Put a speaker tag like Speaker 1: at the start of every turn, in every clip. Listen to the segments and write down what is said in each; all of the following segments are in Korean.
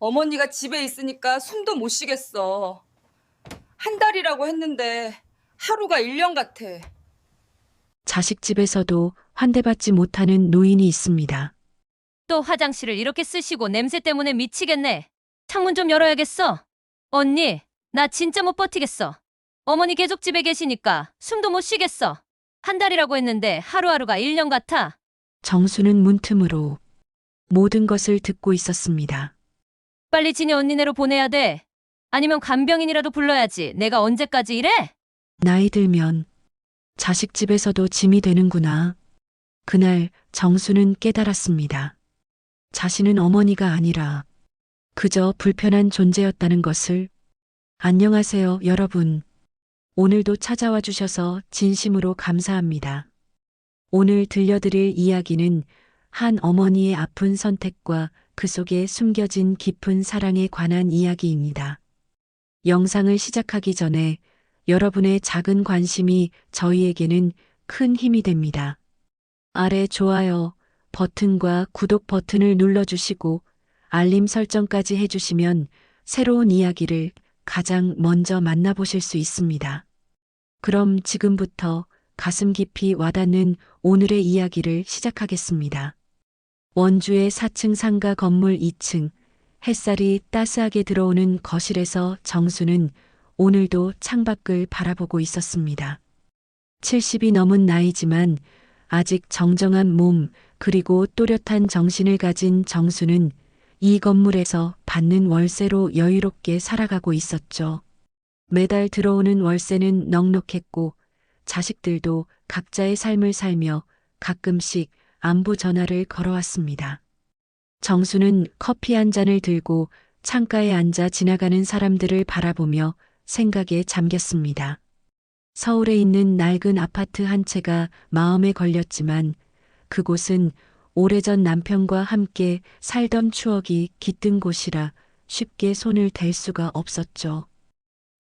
Speaker 1: 어머니가 집에 있으니까 숨도 못 쉬겠어. 한 달이라고 했는데 하루가 1년 같아.
Speaker 2: 자식 집에서도 환대받지 못하는 노인이 있습니다.
Speaker 3: 또 화장실을 이렇게 쓰시고 냄새 때문에 미치겠네. 창문 좀 열어야겠어. 언니, 나 진짜 못 버티겠어. 어머니 계속 집에 계시니까 숨도 못 쉬겠어. 한 달이라고 했는데 하루하루가 1년 같아.
Speaker 2: 정수는 문틈으로 모든 것을 듣고 있었습니다.
Speaker 3: 빨리 진이 언니네로 보내야 돼. 아니면 간병인이라도 불러야지. 내가 언제까지 이래?
Speaker 2: 나이 들면 자식 집에서도 짐이 되는구나. 그날 정수는 깨달았습니다. 자신은 어머니가 아니라 그저 불편한 존재였다는 것을. 안녕하세요, 여러분. 오늘도 찾아와 주셔서 진심으로 감사합니다. 오늘 들려드릴 이야기는 한 어머니의 아픈 선택과 그 속에 숨겨진 깊은 사랑에 관한 이야기입니다. 영상을 시작하기 전에 여러분의 작은 관심이 저희에게는 큰 힘이 됩니다. 아래 좋아요 버튼과 구독 버튼을 눌러주시고 알림 설정까지 해주시면 새로운 이야기를 가장 먼저 만나보실 수 있습니다. 그럼 지금부터 가슴 깊이 와닿는 오늘의 이야기를 시작하겠습니다. 원주의 4층 상가 건물 2층, 햇살이 따스하게 들어오는 거실에서 정수는 오늘도 창밖을 바라보고 있었습니다. 70이 넘은 나이지만 아직 정정한 몸 그리고 또렷한 정신을 가진 정수는 이 건물에서 받는 월세로 여유롭게 살아가고 있었죠. 매달 들어오는 월세는 넉넉했고 자식들도 각자의 삶을 살며 가끔씩 안부 전화를 걸어왔습니다. 정수는 커피 한 잔을 들고 창가에 앉아 지나가는 사람들을 바라보며 생각에 잠겼습니다. 서울에 있는 낡은 아파트 한 채가 마음에 걸렸지만 그곳은 오래전 남편과 함께 살던 추억이 깃든 곳이라 쉽게 손을 댈 수가 없었죠.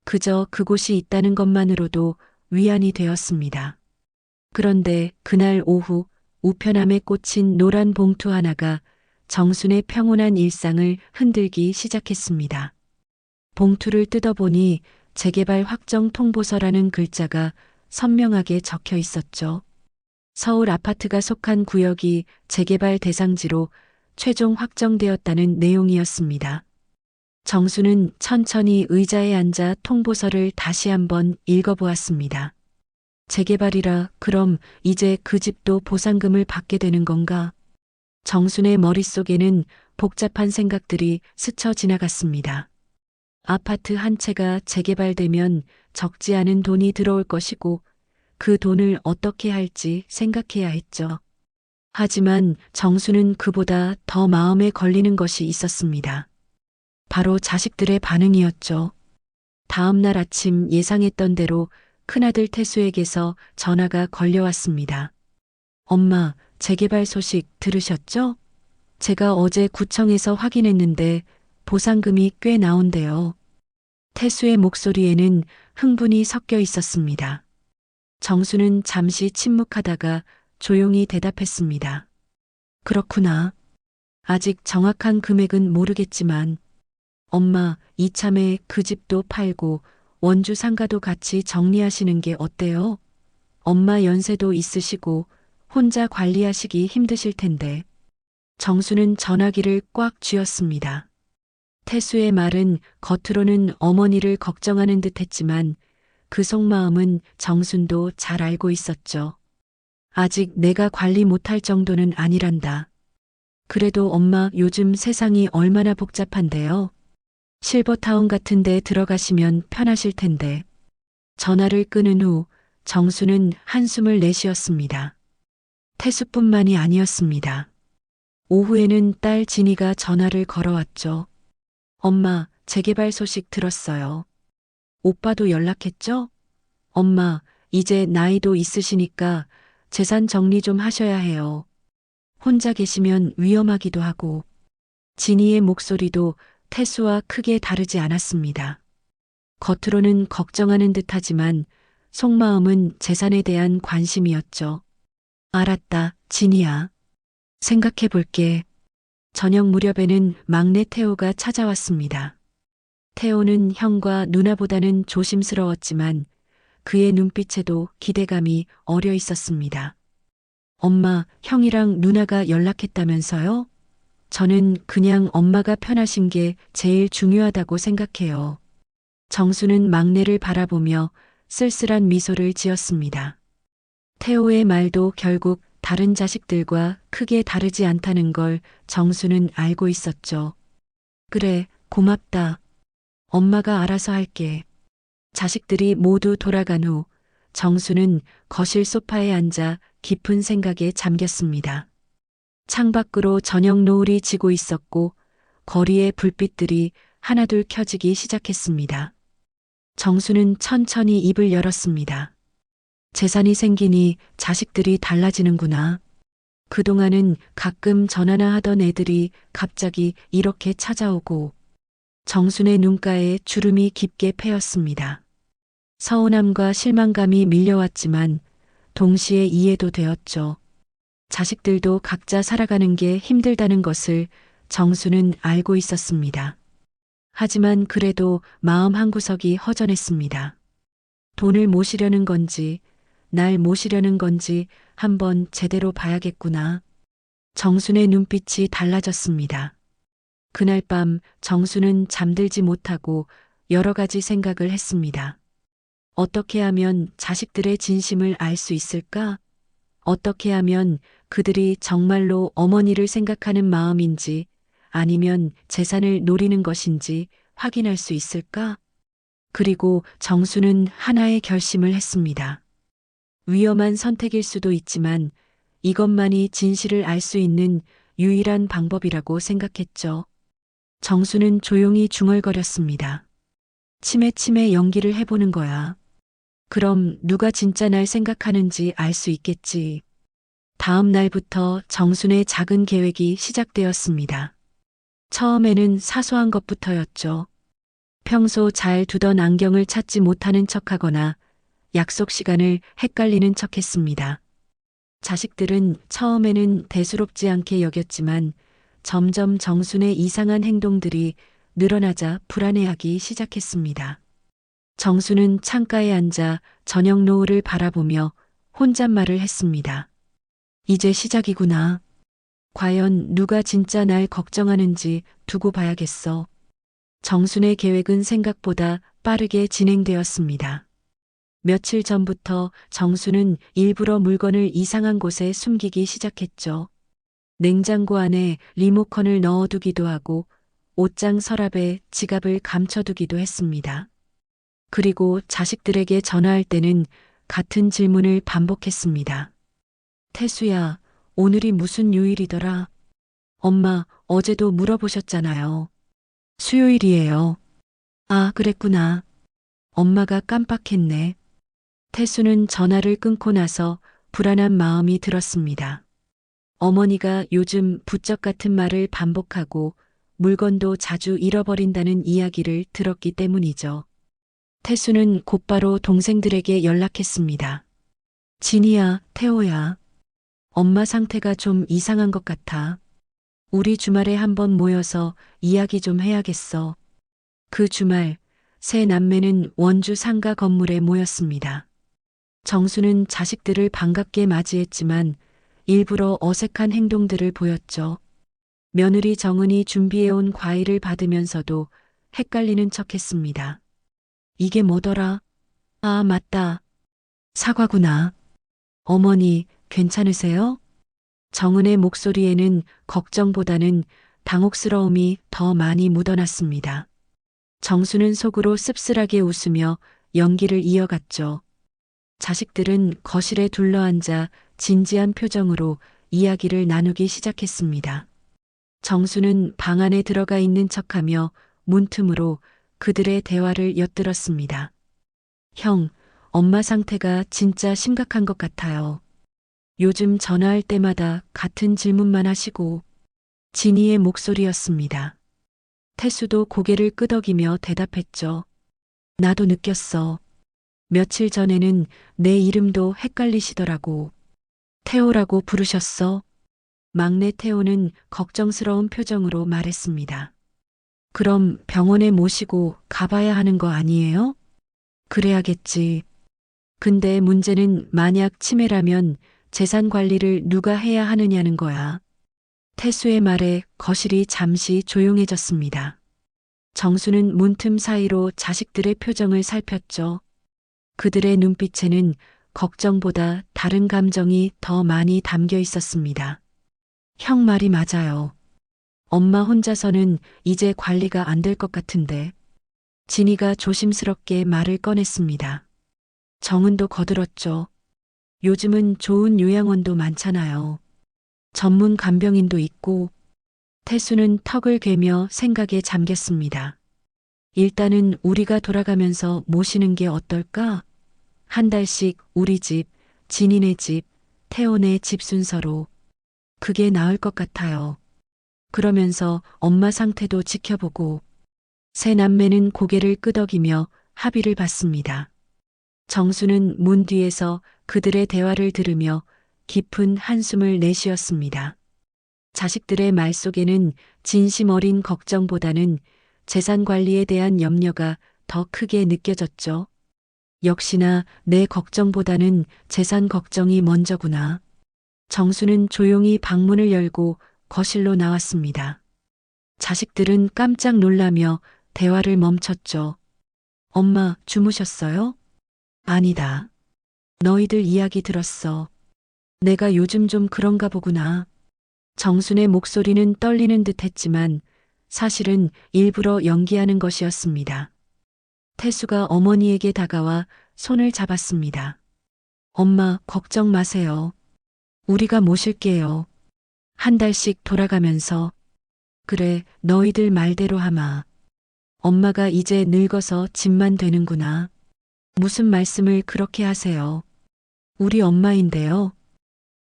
Speaker 2: 그저 그곳이 있다는 것만으로도 위안이 되었습니다. 그런데 그날 오후 우편함에 꽂힌 노란 봉투 하나가 정순의 평온한 일상을 흔들기 시작했습니다. 봉투를 뜯어보니 재개발 확정 통보서라는 글자가 선명하게 적혀 있었죠. 서울 아파트가 속한 구역이 재개발 대상지로 최종 확정되었다는 내용이었습니다. 정수는 천천히 의자에 앉아 통보서를 다시 한번 읽어보았습니다. 재개발이라 그럼 이제 그 집도 보상금을 받게 되는 건가? 정순의 머릿속에는 복잡한 생각들이 스쳐 지나갔습니다. 아파트 한 채가 재개발되면 적지 않은 돈이 들어올 것이고 그 돈을 어떻게 할지 생각해야 했죠. 하지만 정수는 그보다 더 마음에 걸리는 것이 있었습니다. 바로 자식들의 반응이었죠. 다음 날 아침 예상했던 대로 큰아들 태수에게서 전화가 걸려왔습니다. 엄마, 재개발 소식 들으셨죠? 제가 어제 구청에서 확인했는데 보상금이 꽤 나온대요. 태수의 목소리에는 흥분이 섞여 있었습니다. 정수는 잠시 침묵하다가 조용히 대답했습니다. 그렇구나. 아직 정확한 금액은 모르겠지만 엄마, 이참에 그 집도 팔고 원주 상가도 같이 정리하시는 게 어때요? 엄마 연세도 있으시고 혼자 관리하시기 힘드실 텐데. 정수는 전화기를 꽉 쥐었습니다. 태수의 말은 겉으로는 어머니를 걱정하는 듯 했지만 그 속마음은 정순도 잘 알고 있었죠. 아직 내가 관리 못할 정도는 아니란다. 그래도 엄마 요즘 세상이 얼마나 복잡한데요. 실버타운 같은 데 들어가시면 편하실 텐데. 전화를 끊은 후 정수는 한숨을 내쉬었습니다. 태수뿐만이 아니었습니다. 오후에는 딸 진이가 전화를 걸어왔죠. 엄마, 재개발 소식 들었어요. 오빠도 연락했죠? 엄마, 이제 나이도 있으시니까 재산 정리 좀 하셔야 해요. 혼자 계시면 위험하기도 하고. 진이의 목소리도 태수와 크게 다르지 않았습니다. 겉으로는 걱정하는 듯하지만 속마음은 재산에 대한 관심이었죠. 알았다, 진이야. 생각해 볼게. 저녁 무렵에는 막내 태호가 찾아왔습니다. 태호는 형과 누나보다는 조심스러웠지만 그의 눈빛에도 기대감이 어려 있었습니다. 엄마, 형이랑 누나가 연락했다면서요? 저는 그냥 엄마가 편하신 게 제일 중요하다고 생각해요. 정수는 막내를 바라보며 쓸쓸한 미소를 지었습니다. 태호의 말도 결국 다른 자식들과 크게 다르지 않다는 걸 정수는 알고 있었죠. 그래, 고맙다. 엄마가 알아서 할게. 자식들이 모두 돌아간 후 정수는 거실 소파에 앉아 깊은 생각에 잠겼습니다. 창밖으로 저녁 노을이 지고 있었고 거리의 불빛들이 하나둘 켜지기 시작했습니다. 정수는 천천히 입을 열었습니다. 재산이 생기니 자식들이 달라지는구나. 그동안은 가끔 전화나 하던 애들이 갑자기 이렇게 찾아오고 정순의 눈가에 주름이 깊게 패였습니다. 서운함과 실망감이 밀려왔지만 동시에 이해도 되었죠. 자식들도 각자 살아가는 게 힘들다는 것을 정수는 알고 있었습니다. 하지만 그래도 마음 한구석이 허전했습니다. 돈을 모시려는 건지 날 모시려는 건지 한번 제대로 봐야겠구나. 정순의 눈빛이 달라졌습니다. 그날 밤 정수는 잠들지 못하고 여러 가지 생각을 했습니다. 어떻게 하면 자식들의 진심을 알 수 있을까? 어떻게 하면 그들이 정말로 어머니를 생각하는 마음인지 아니면 재산을 노리는 것인지 확인할 수 있을까? 그리고 정수는 하나의 결심을 했습니다. 위험한 선택일 수도 있지만 이것만이 진실을 알 수 있는 유일한 방법이라고 생각했죠. 정수는 조용히 중얼거렸습니다. 치매치매 연기를 해보는 거야. 그럼 누가 진짜 날 생각하는지 알 수 있겠지. 다음 날부터 정순의 작은 계획이 시작되었습니다. 처음에는 사소한 것부터였죠. 평소 잘 두던 안경을 찾지 못하는 척하거나 약속 시간을 헷갈리는 척했습니다. 자식들은 처음에는 대수롭지 않게 여겼지만 점점 정순의 이상한 행동들이 늘어나자 불안해하기 시작했습니다. 정수는 창가에 앉아 저녁 노을을 바라보며 혼잣말을 했습니다. 이제 시작이구나. 과연 누가 진짜 날 걱정하는지 두고 봐야겠어. 정순의 계획은 생각보다 빠르게 진행되었습니다. 며칠 전부터 정수는 일부러 물건을 이상한 곳에 숨기기 시작했죠. 냉장고 안에 리모컨을 넣어두기도 하고 옷장 서랍에 지갑을 감춰두기도 했습니다. 그리고 자식들에게 전화할 때는 같은 질문을 반복했습니다. 태수야, 오늘이 무슨 요일이더라? 엄마, 어제도 물어보셨잖아요. 수요일이에요. 아, 그랬구나. 엄마가 깜빡했네. 태수는 전화를 끊고 나서 불안한 마음이 들었습니다. 어머니가 요즘 부쩍 같은 말을 반복하고 물건도 자주 잃어버린다는 이야기를 들었기 때문이죠. 태수는 곧바로 동생들에게 연락했습니다. 진이야, 태호야. 엄마 상태가 좀 이상한 것 같아. 우리 주말에 한번 모여서 이야기 좀 해야겠어. 그 주말, 세 남매는 원주 상가 건물에 모였습니다. 정수는 자식들을 반갑게 맞이했지만 일부러 어색한 행동들을 보였죠. 며느리 정은이 준비해온 과일을 받으면서도 헷갈리는 척했습니다. 이게 뭐더라? 아, 맞다. 사과구나. 어머니, 괜찮으세요? 정은의 목소리에는 걱정보다는 당혹스러움이 더 많이 묻어났습니다. 정수는 속으로 씁쓸하게 웃으며 연기를 이어갔죠. 자식들은 거실에 둘러앉아 진지한 표정으로 이야기를 나누기 시작했습니다. 정수는 방 안에 들어가 있는 척하며 문틈으로 그들의 대화를 엿들었습니다. 형, 엄마 상태가 진짜 심각한 것 같아요. 요즘 전화할 때마다 같은 질문만 하시고. 진이의 목소리였습니다. 태수도 고개를 끄덕이며 대답했죠. 나도 느꼈어. 며칠 전에는 내 이름도 헷갈리시더라고. 태호라고 부르셨어? 막내 태호는 걱정스러운 표정으로 말했습니다. 그럼 병원에 모시고 가봐야 하는 거 아니에요? 그래야겠지. 근데 문제는 만약 치매라면 재산 관리를 누가 해야 하느냐는 거야. 태수의 말에 거실이 잠시 조용해졌습니다. 정수는 문틈 사이로 자식들의 표정을 살폈죠. 그들의 눈빛에는 걱정보다 다른 감정이 더 많이 담겨 있었습니다. 형 말이 맞아요. 엄마 혼자서는 이제 관리가 안 될 것 같은데. 진이가 조심스럽게 말을 꺼냈습니다. 정은도 거들었죠. 요즘은 좋은 요양원도 많잖아요. 전문 간병인도 있고. 태수는 턱을 괴며 생각에 잠겼습니다. 일단은 우리가 돌아가면서 모시는 게 어떨까? 한 달씩 우리 집, 진이네 집, 태호네 집 순서로. 그게 나을 것 같아요. 그러면서 엄마 상태도 지켜보고. 세 남매는 고개를 끄덕이며 합의를 받습니다. 정수는 문 뒤에서 그들의 대화를 들으며 깊은 한숨을 내쉬었습니다. 자식들의 말 속에는 진심 어린 걱정보다는 재산 관리에 대한 염려가 더 크게 느껴졌죠. 역시나 내 걱정보다는 재산 걱정이 먼저구나. 정수는 조용히 방문을 열고 거실로 나왔습니다. 자식들은 깜짝 놀라며 대화를 멈췄죠. 엄마, 주무셨어요? 아니다. 너희들 이야기 들었어. 내가 요즘 좀 그런가 보구나. 정순의 목소리는 떨리는 듯 했지만 사실은 일부러 연기하는 것이었습니다. 태수가 어머니에게 다가와 손을 잡았습니다. 엄마, 걱정 마세요. 우리가 모실게요. 한 달씩 돌아가면서. 그래, 너희들 말대로 하마. 엄마가 이제 늙어서 집만 되는구나. 무슨 말씀을 그렇게 하세요. 우리 엄마인데요.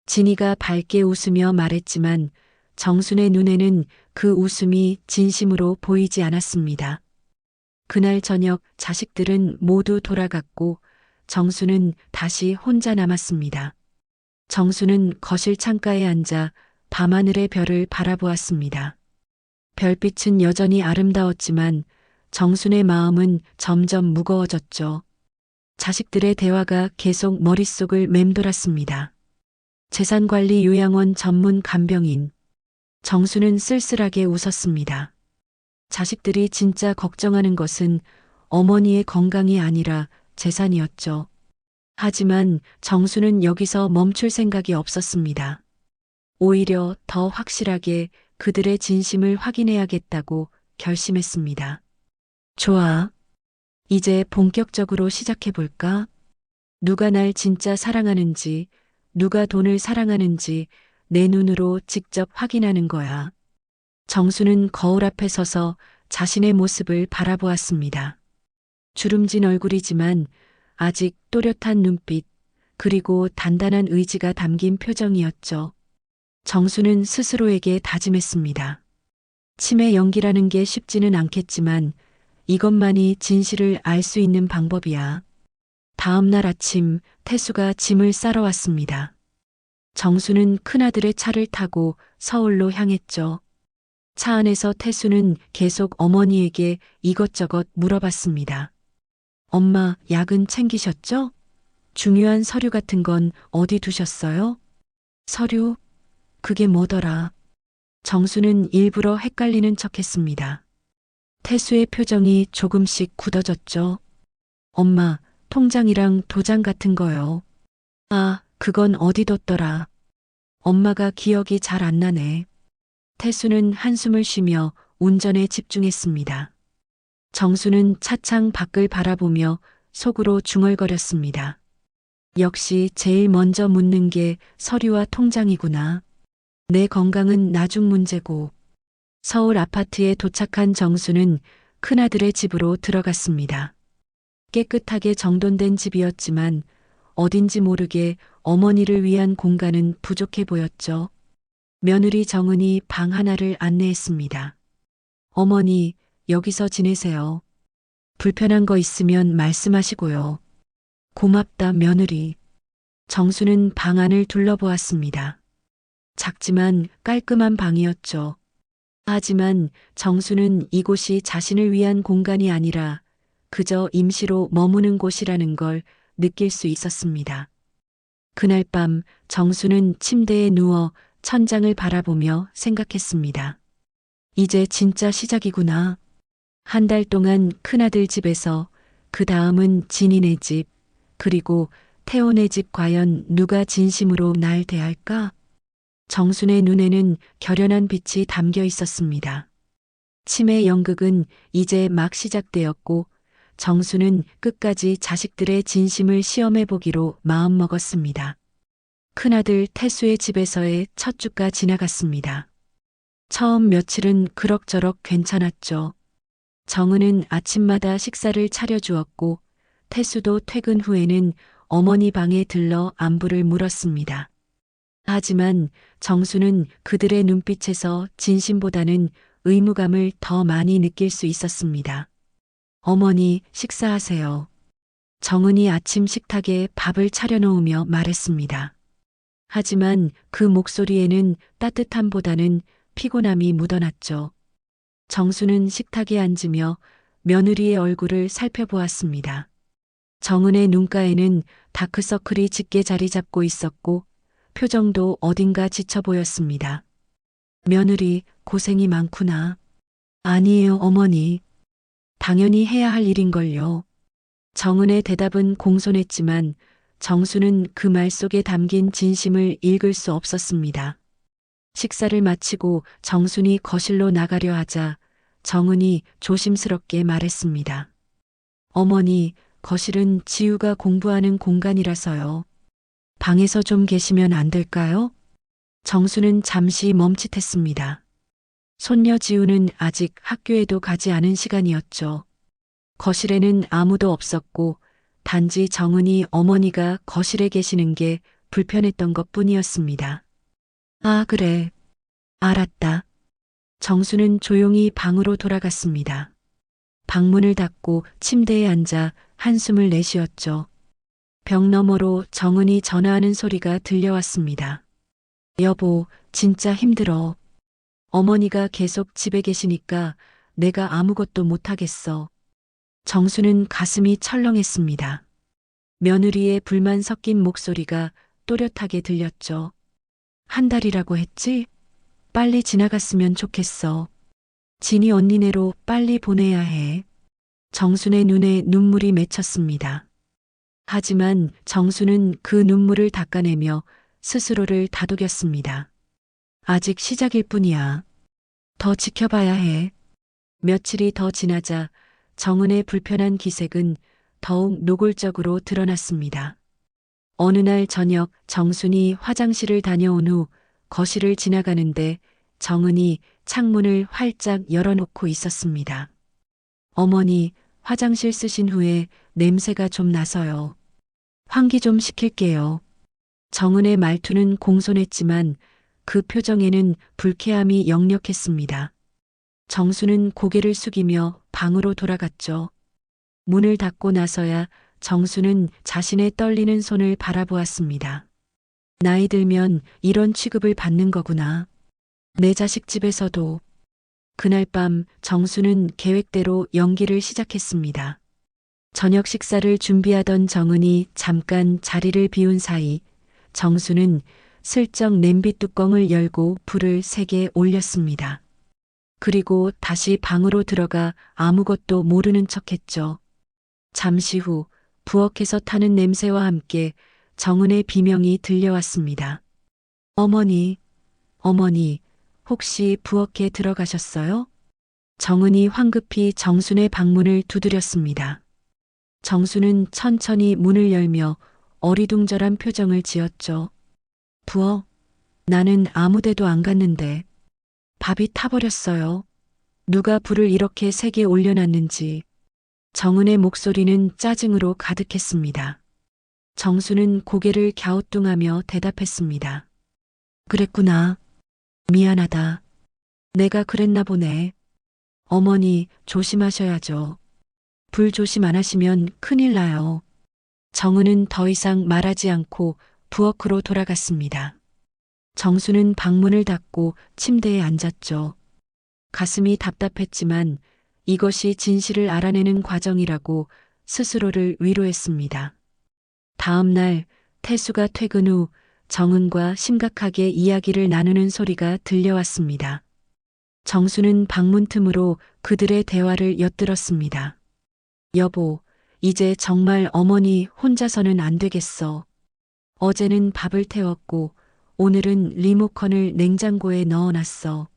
Speaker 2: 진이가 밝게 웃으며 말했지만 정순의 눈에는 그 웃음이 진심으로 보이지 않았습니다. 그날 저녁 자식들은 모두 돌아갔고 정수는 다시 혼자 남았습니다. 정수는 거실 창가에 앉아 밤하늘의 별을 바라보았습니다. 별빛은 여전히 아름다웠지만 정순의 마음은 점점 무거워졌죠. 자식들의 대화가 계속 머릿속을 맴돌았습니다. 재산관리 요양원 전문 간병인. 정수는 쓸쓸하게 웃었습니다. 자식들이 진짜 걱정하는 것은 어머니의 건강이 아니라 재산이었죠. 하지만 정수는 여기서 멈출 생각이 없었습니다. 오히려 더 확실하게 그들의 진심을 확인해야겠다고 결심했습니다. 좋아. 이제 본격적으로 시작해볼까? 누가 날 진짜 사랑하는지, 누가 돈을 사랑하는지 내 눈으로 직접 확인하는 거야. 정수는 거울 앞에 서서 자신의 모습을 바라보았습니다. 주름진 얼굴이지만 아직 또렷한 눈빛, 그리고 단단한 의지가 담긴 표정이었죠. 정수는 스스로에게 다짐했습니다. 치매 연기라는 게 쉽지는 않겠지만 이것만이 진실을 알 수 있는 방법이야. 다음 날 아침 태수가 짐을 싸러 왔습니다. 정수는 큰아들의 차를 타고 서울로 향했죠. 차 안에서 태수는 계속 어머니에게 이것저것 물어봤습니다. 엄마, 약은 챙기셨죠? 중요한 서류 같은 건 어디 두셨어요? 서류? 그게 뭐더라? 정수는 일부러 헷갈리는 척했습니다. 태수의 표정이 조금씩 굳어졌죠. 엄마, 통장이랑 도장 같은 거요. 아, 그건 어디 뒀더라. 엄마가 기억이 잘 안 나네. 태수는 한숨을 쉬며 운전에 집중했습니다. 정수는 차창 밖을 바라보며 속으로 중얼거렸습니다. 역시 제일 먼저 묻는 게 서류와 통장이구나. 내 건강은 나중 문제고. 서울 아파트에 도착한 정수는 큰아들의 집으로 들어갔습니다. 깨끗하게 정돈된 집이었지만 어딘지 모르게 어머니를 위한 공간은 부족해 보였죠. 며느리 정은이 방 하나를 안내했습니다. 어머니, 여기서 지내세요. 불편한 거 있으면 말씀하시고요. 고맙다, 며느리. 정수는 방 안을 둘러보았습니다. 작지만 깔끔한 방이었죠. 하지만 정수는 이곳이 자신을 위한 공간이 아니라 그저 임시로 머무는 곳이라는 걸 느낄 수 있었습니다. 그날 밤 정수는 침대에 누워 천장을 바라보며 생각했습니다. 이제 진짜 시작이구나. 한 달 동안 큰아들 집에서, 그 다음은 진이네 집, 그리고 태호네 집, 과연 누가 진심으로 날 대할까? 정순의 눈에는 결연한 빛이 담겨 있었습니다. 치매 연극은 이제 막 시작되었고 정수는 끝까지 자식들의 진심을 시험해 보기로 마음먹었습니다. 큰아들 태수의 집에서의 첫 주가 지나갔습니다. 처음 며칠은 그럭저럭 괜찮았죠. 정은은 아침마다 식사를 차려주었고 태수도 퇴근 후에는 어머니 방에 들러 안부를 물었습니다. 하지만 정수는 그들의 눈빛에서 진심보다는 의무감을 더 많이 느낄 수 있었습니다. 어머니, 식사하세요. 정은이 아침 식탁에 밥을 차려놓으며 말했습니다. 하지만 그 목소리에는 따뜻함보다는 피곤함이 묻어났죠. 정수는 식탁에 앉으며 며느리의 얼굴을 살펴보았습니다. 정은의 눈가에는 다크서클이 짙게 자리 잡고 있었고 표정도 어딘가 지쳐 보였습니다. 며느리, 고생이 많구나. 아니에요, 어머니. 당연히 해야 할 일인걸요. 정은의 대답은 공손했지만 정수는 그 말 속에 담긴 진심을 읽을 수 없었습니다. 식사를 마치고 정순이 거실로 나가려 하자 정은이 조심스럽게 말했습니다. 어머니, 거실은 지우가 공부하는 공간이라서요. 방에서 좀 계시면 안 될까요? 정수는 잠시 멈칫했습니다. 손녀 지우는 아직 학교에도 가지 않은 시간이었죠. 거실에는 아무도 없었고 단지 정은이 어머니가 거실에 계시는 게 불편했던 것 뿐이었습니다. 아, 그래. 알았다. 정수는 조용히 방으로 돌아갔습니다. 방문을 닫고 침대에 앉아 한숨을 내쉬었죠. 벽 너머로 정은이 전화하는 소리가 들려왔습니다. 여보, 진짜 힘들어. 어머니가 계속 집에 계시니까 내가 아무것도 못하겠어. 정수는 가슴이 철렁했습니다. 며느리의 불만 섞인 목소리가 또렷하게 들렸죠. 한 달이라고 했지? 빨리 지나갔으면 좋겠어. 진이 언니네로 빨리 보내야 해. 정순의 눈에 눈물이 맺혔습니다. 하지만 정수는 그 눈물을 닦아내며 스스로를 다독였습니다. 아직 시작일 뿐이야. 더 지켜봐야 해. 며칠이 더 지나자 정은의 불편한 기색은 더욱 노골적으로 드러났습니다. 어느 날 저녁 정순이 화장실을 다녀온 후 거실을 지나가는데 정은이 창문을 활짝 열어놓고 있었습니다. 어머니, 화장실 쓰신 후에 냄새가 좀 나서요. 환기 좀 시킬게요. 정은의 말투는 공손했지만 그 표정에는 불쾌함이 역력했습니다. 정수는 고개를 숙이며 방으로 돌아갔죠. 문을 닫고 나서야 정수는 자신의 떨리는 손을 바라보았습니다. 나이 들면 이런 취급을 받는 거구나. 내 자식 집에서도. 그날 밤 정수는 계획대로 연기를 시작했습니다. 저녁 식사를 준비하던 정은이 잠깐 자리를 비운 사이 정수는 슬쩍 냄비 뚜껑을 열고 불을 세게 올렸습니다. 그리고 다시 방으로 들어가 아무것도 모르는 척했죠. 잠시 후 부엌에서 타는 냄새와 함께 정은의 비명이 들려왔습니다. 어머니, 어머니, 혹시 부엌에 들어가셨어요? 정은이 황급히 정순의 방문을 두드렸습니다. 정순은 천천히 문을 열며 어리둥절한 표정을 지었죠. 부엌? 나는 아무 데도 안 갔는데. 밥이 타버렸어요. 누가 불을 이렇게 세게 올려놨는지. 정은의 목소리는 짜증으로 가득했습니다. 정수는 고개를 갸우뚱하며 대답했습니다. 그랬구나. 미안하다. 내가 그랬나 보네. 어머니, 조심하셔야죠. 불 조심 안 하시면 큰일 나요. 정은은 더 이상 말하지 않고 부엌으로 돌아갔습니다. 정수는 방문을 닫고 침대에 앉았죠. 가슴이 답답했지만 이것이 진실을 알아내는 과정이라고 스스로를 위로했습니다. 다음 날 태수가 퇴근 후 정은과 심각하게 이야기를 나누는 소리가 들려왔습니다. 정수는 방문 틈으로 그들의 대화를 엿들었습니다. 여보, 이제 정말 어머니 혼자서는 안 되겠어. 어제는 밥을 태웠고 오늘은 리모컨을 냉장고에 넣어놨어.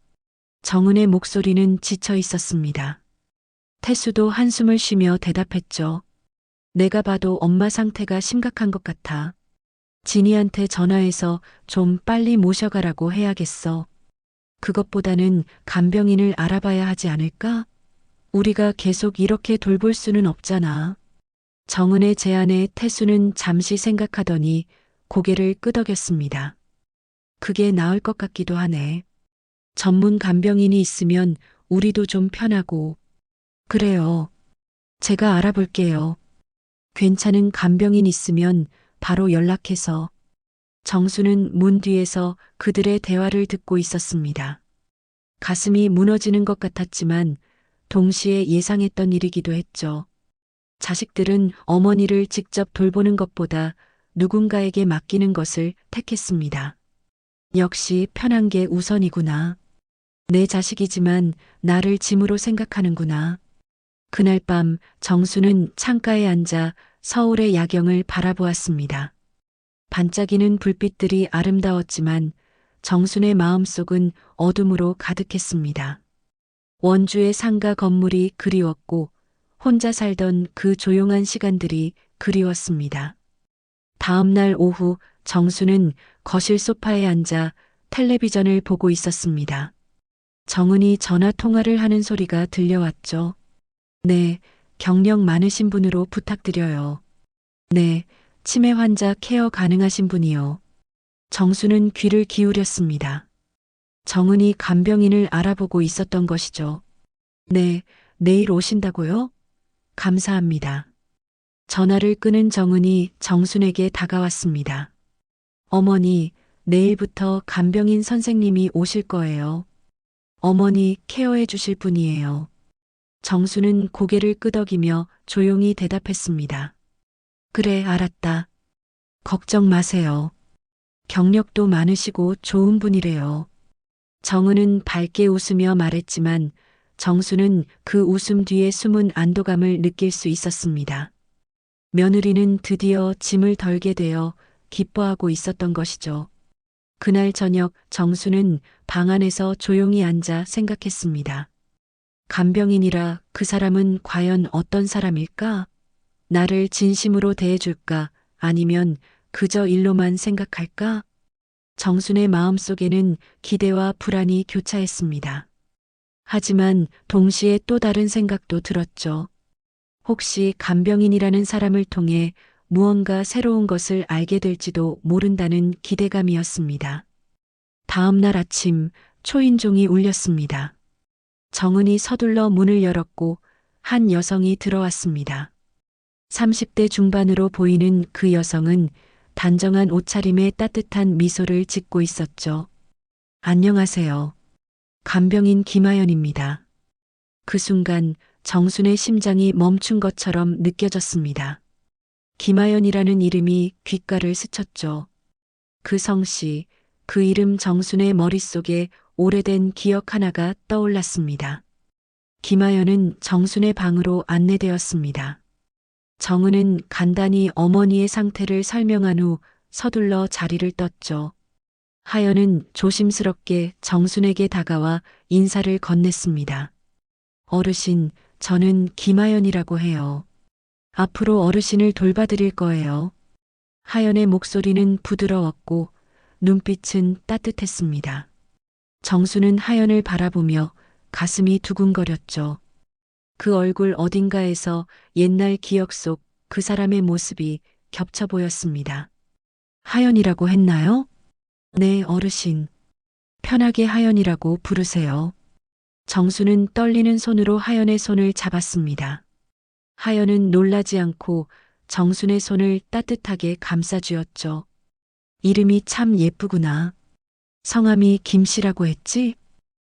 Speaker 2: 정은의 목소리는 지쳐 있었습니다. 태수도 한숨을 쉬며 대답했죠. 내가 봐도 엄마 상태가 심각한 것 같아. 진이한테 전화해서 좀 빨리 모셔가라고 해야겠어. 그것보다는 간병인을 알아봐야 하지 않을까? 우리가 계속 이렇게 돌볼 수는 없잖아. 정은의 제안에 태수는 잠시 생각하더니 고개를 끄덕였습니다. 그게 나을 것 같기도 하네. 전문 간병인이 있으면 우리도 좀 편하고. 그래요. 제가 알아볼게요. 괜찮은 간병인 있으면 바로 연락해서. 정수는 문 뒤에서 그들의 대화를 듣고 있었습니다. 가슴이 무너지는 것 같았지만 동시에 예상했던 일이기도 했죠. 자식들은 어머니를 직접 돌보는 것보다 누군가에게 맡기는 것을 택했습니다. 역시 편한 게 우선이구나. 내 자식이지만 나를 짐으로 생각하는구나. 그날 밤 정수는 창가에 앉아 서울의 야경을 바라보았습니다. 반짝이는 불빛들이 아름다웠지만 정순의 마음속은 어둠으로 가득했습니다. 원주의 상가 건물이 그리웠고 혼자 살던 그 조용한 시간들이 그리웠습니다. 다음 날 오후 정수는 거실 소파에 앉아 텔레비전을 보고 있었습니다. 정은이 전화 통화를 하는 소리가 들려왔죠. 네, 경력 많으신 분으로 부탁드려요. 네, 치매 환자 케어 가능하신 분이요. 정수는 귀를 기울였습니다. 정은이 간병인을 알아보고 있었던 것이죠. 네, 내일 오신다고요? 감사합니다. 전화를 끊은 정은이 정순에게 다가왔습니다. 어머니, 내일부터 간병인 선생님이 오실 거예요. 어머니 케어해 주실 분이에요. 정수는 고개를 끄덕이며 조용히 대답했습니다. 그래, 알았다. 걱정 마세요. 경력도 많으시고 좋은 분이래요. 정은은 밝게 웃으며 말했지만 정수는 그 웃음 뒤에 숨은 안도감을 느낄 수 있었습니다. 며느리는 드디어 짐을 덜게 되어 기뻐하고 있었던 것이죠. 그날 저녁 정수는 방 안에서 조용히 앉아 생각했습니다. 간병인이라 그 사람은 과연 어떤 사람일까? 나를 진심으로 대해줄까? 아니면 그저 일로만 생각할까? 정순의 마음속에는 기대와 불안이 교차했습니다. 하지만 동시에 또 다른 생각도 들었죠. 혹시 간병인이라는 사람을 통해 무언가 새로운 것을 알게 될지도 모른다는 기대감이었습니다. 다음 날 아침 초인종이 울렸습니다. 정은이 서둘러 문을 열었고 한 여성이 들어왔습니다. 30대 중반으로 보이는 그 여성은 단정한 옷차림에 따뜻한 미소를 짓고 있었죠. 안녕하세요. 간병인 김하연입니다. 그 순간 정순의 심장이 멈춘 것처럼 느껴졌습니다. 김하연이라는 이름이 귓가를 스쳤죠. 그 성씨, 그 이름 정순의 머릿속에 오래된 기억 하나가 떠올랐습니다. 김하연은 정순의 방으로 안내되었습니다. 정은은 간단히 어머니의 상태를 설명한 후 서둘러 자리를 떴죠. 하연은 조심스럽게 정순에게 다가와 인사를 건넸습니다. 어르신, 저는 김하연이라고 해요. 앞으로 어르신을 돌봐드릴 거예요. 하연의 목소리는 부드러웠고 눈빛은 따뜻했습니다. 정수는 하연을 바라보며 가슴이 두근거렸죠. 그 얼굴 어딘가에서 옛날 기억 속 그 사람의 모습이 겹쳐 보였습니다. 하연이라고 했나요? 네, 어르신. 편하게 하연이라고 부르세요. 정수는 떨리는 손으로 하연의 손을 잡았습니다. 하연은 놀라지 않고 정순의 손을 따뜻하게 감싸주었죠. 이름이 참 예쁘구나. 성함이 김씨라고 했지?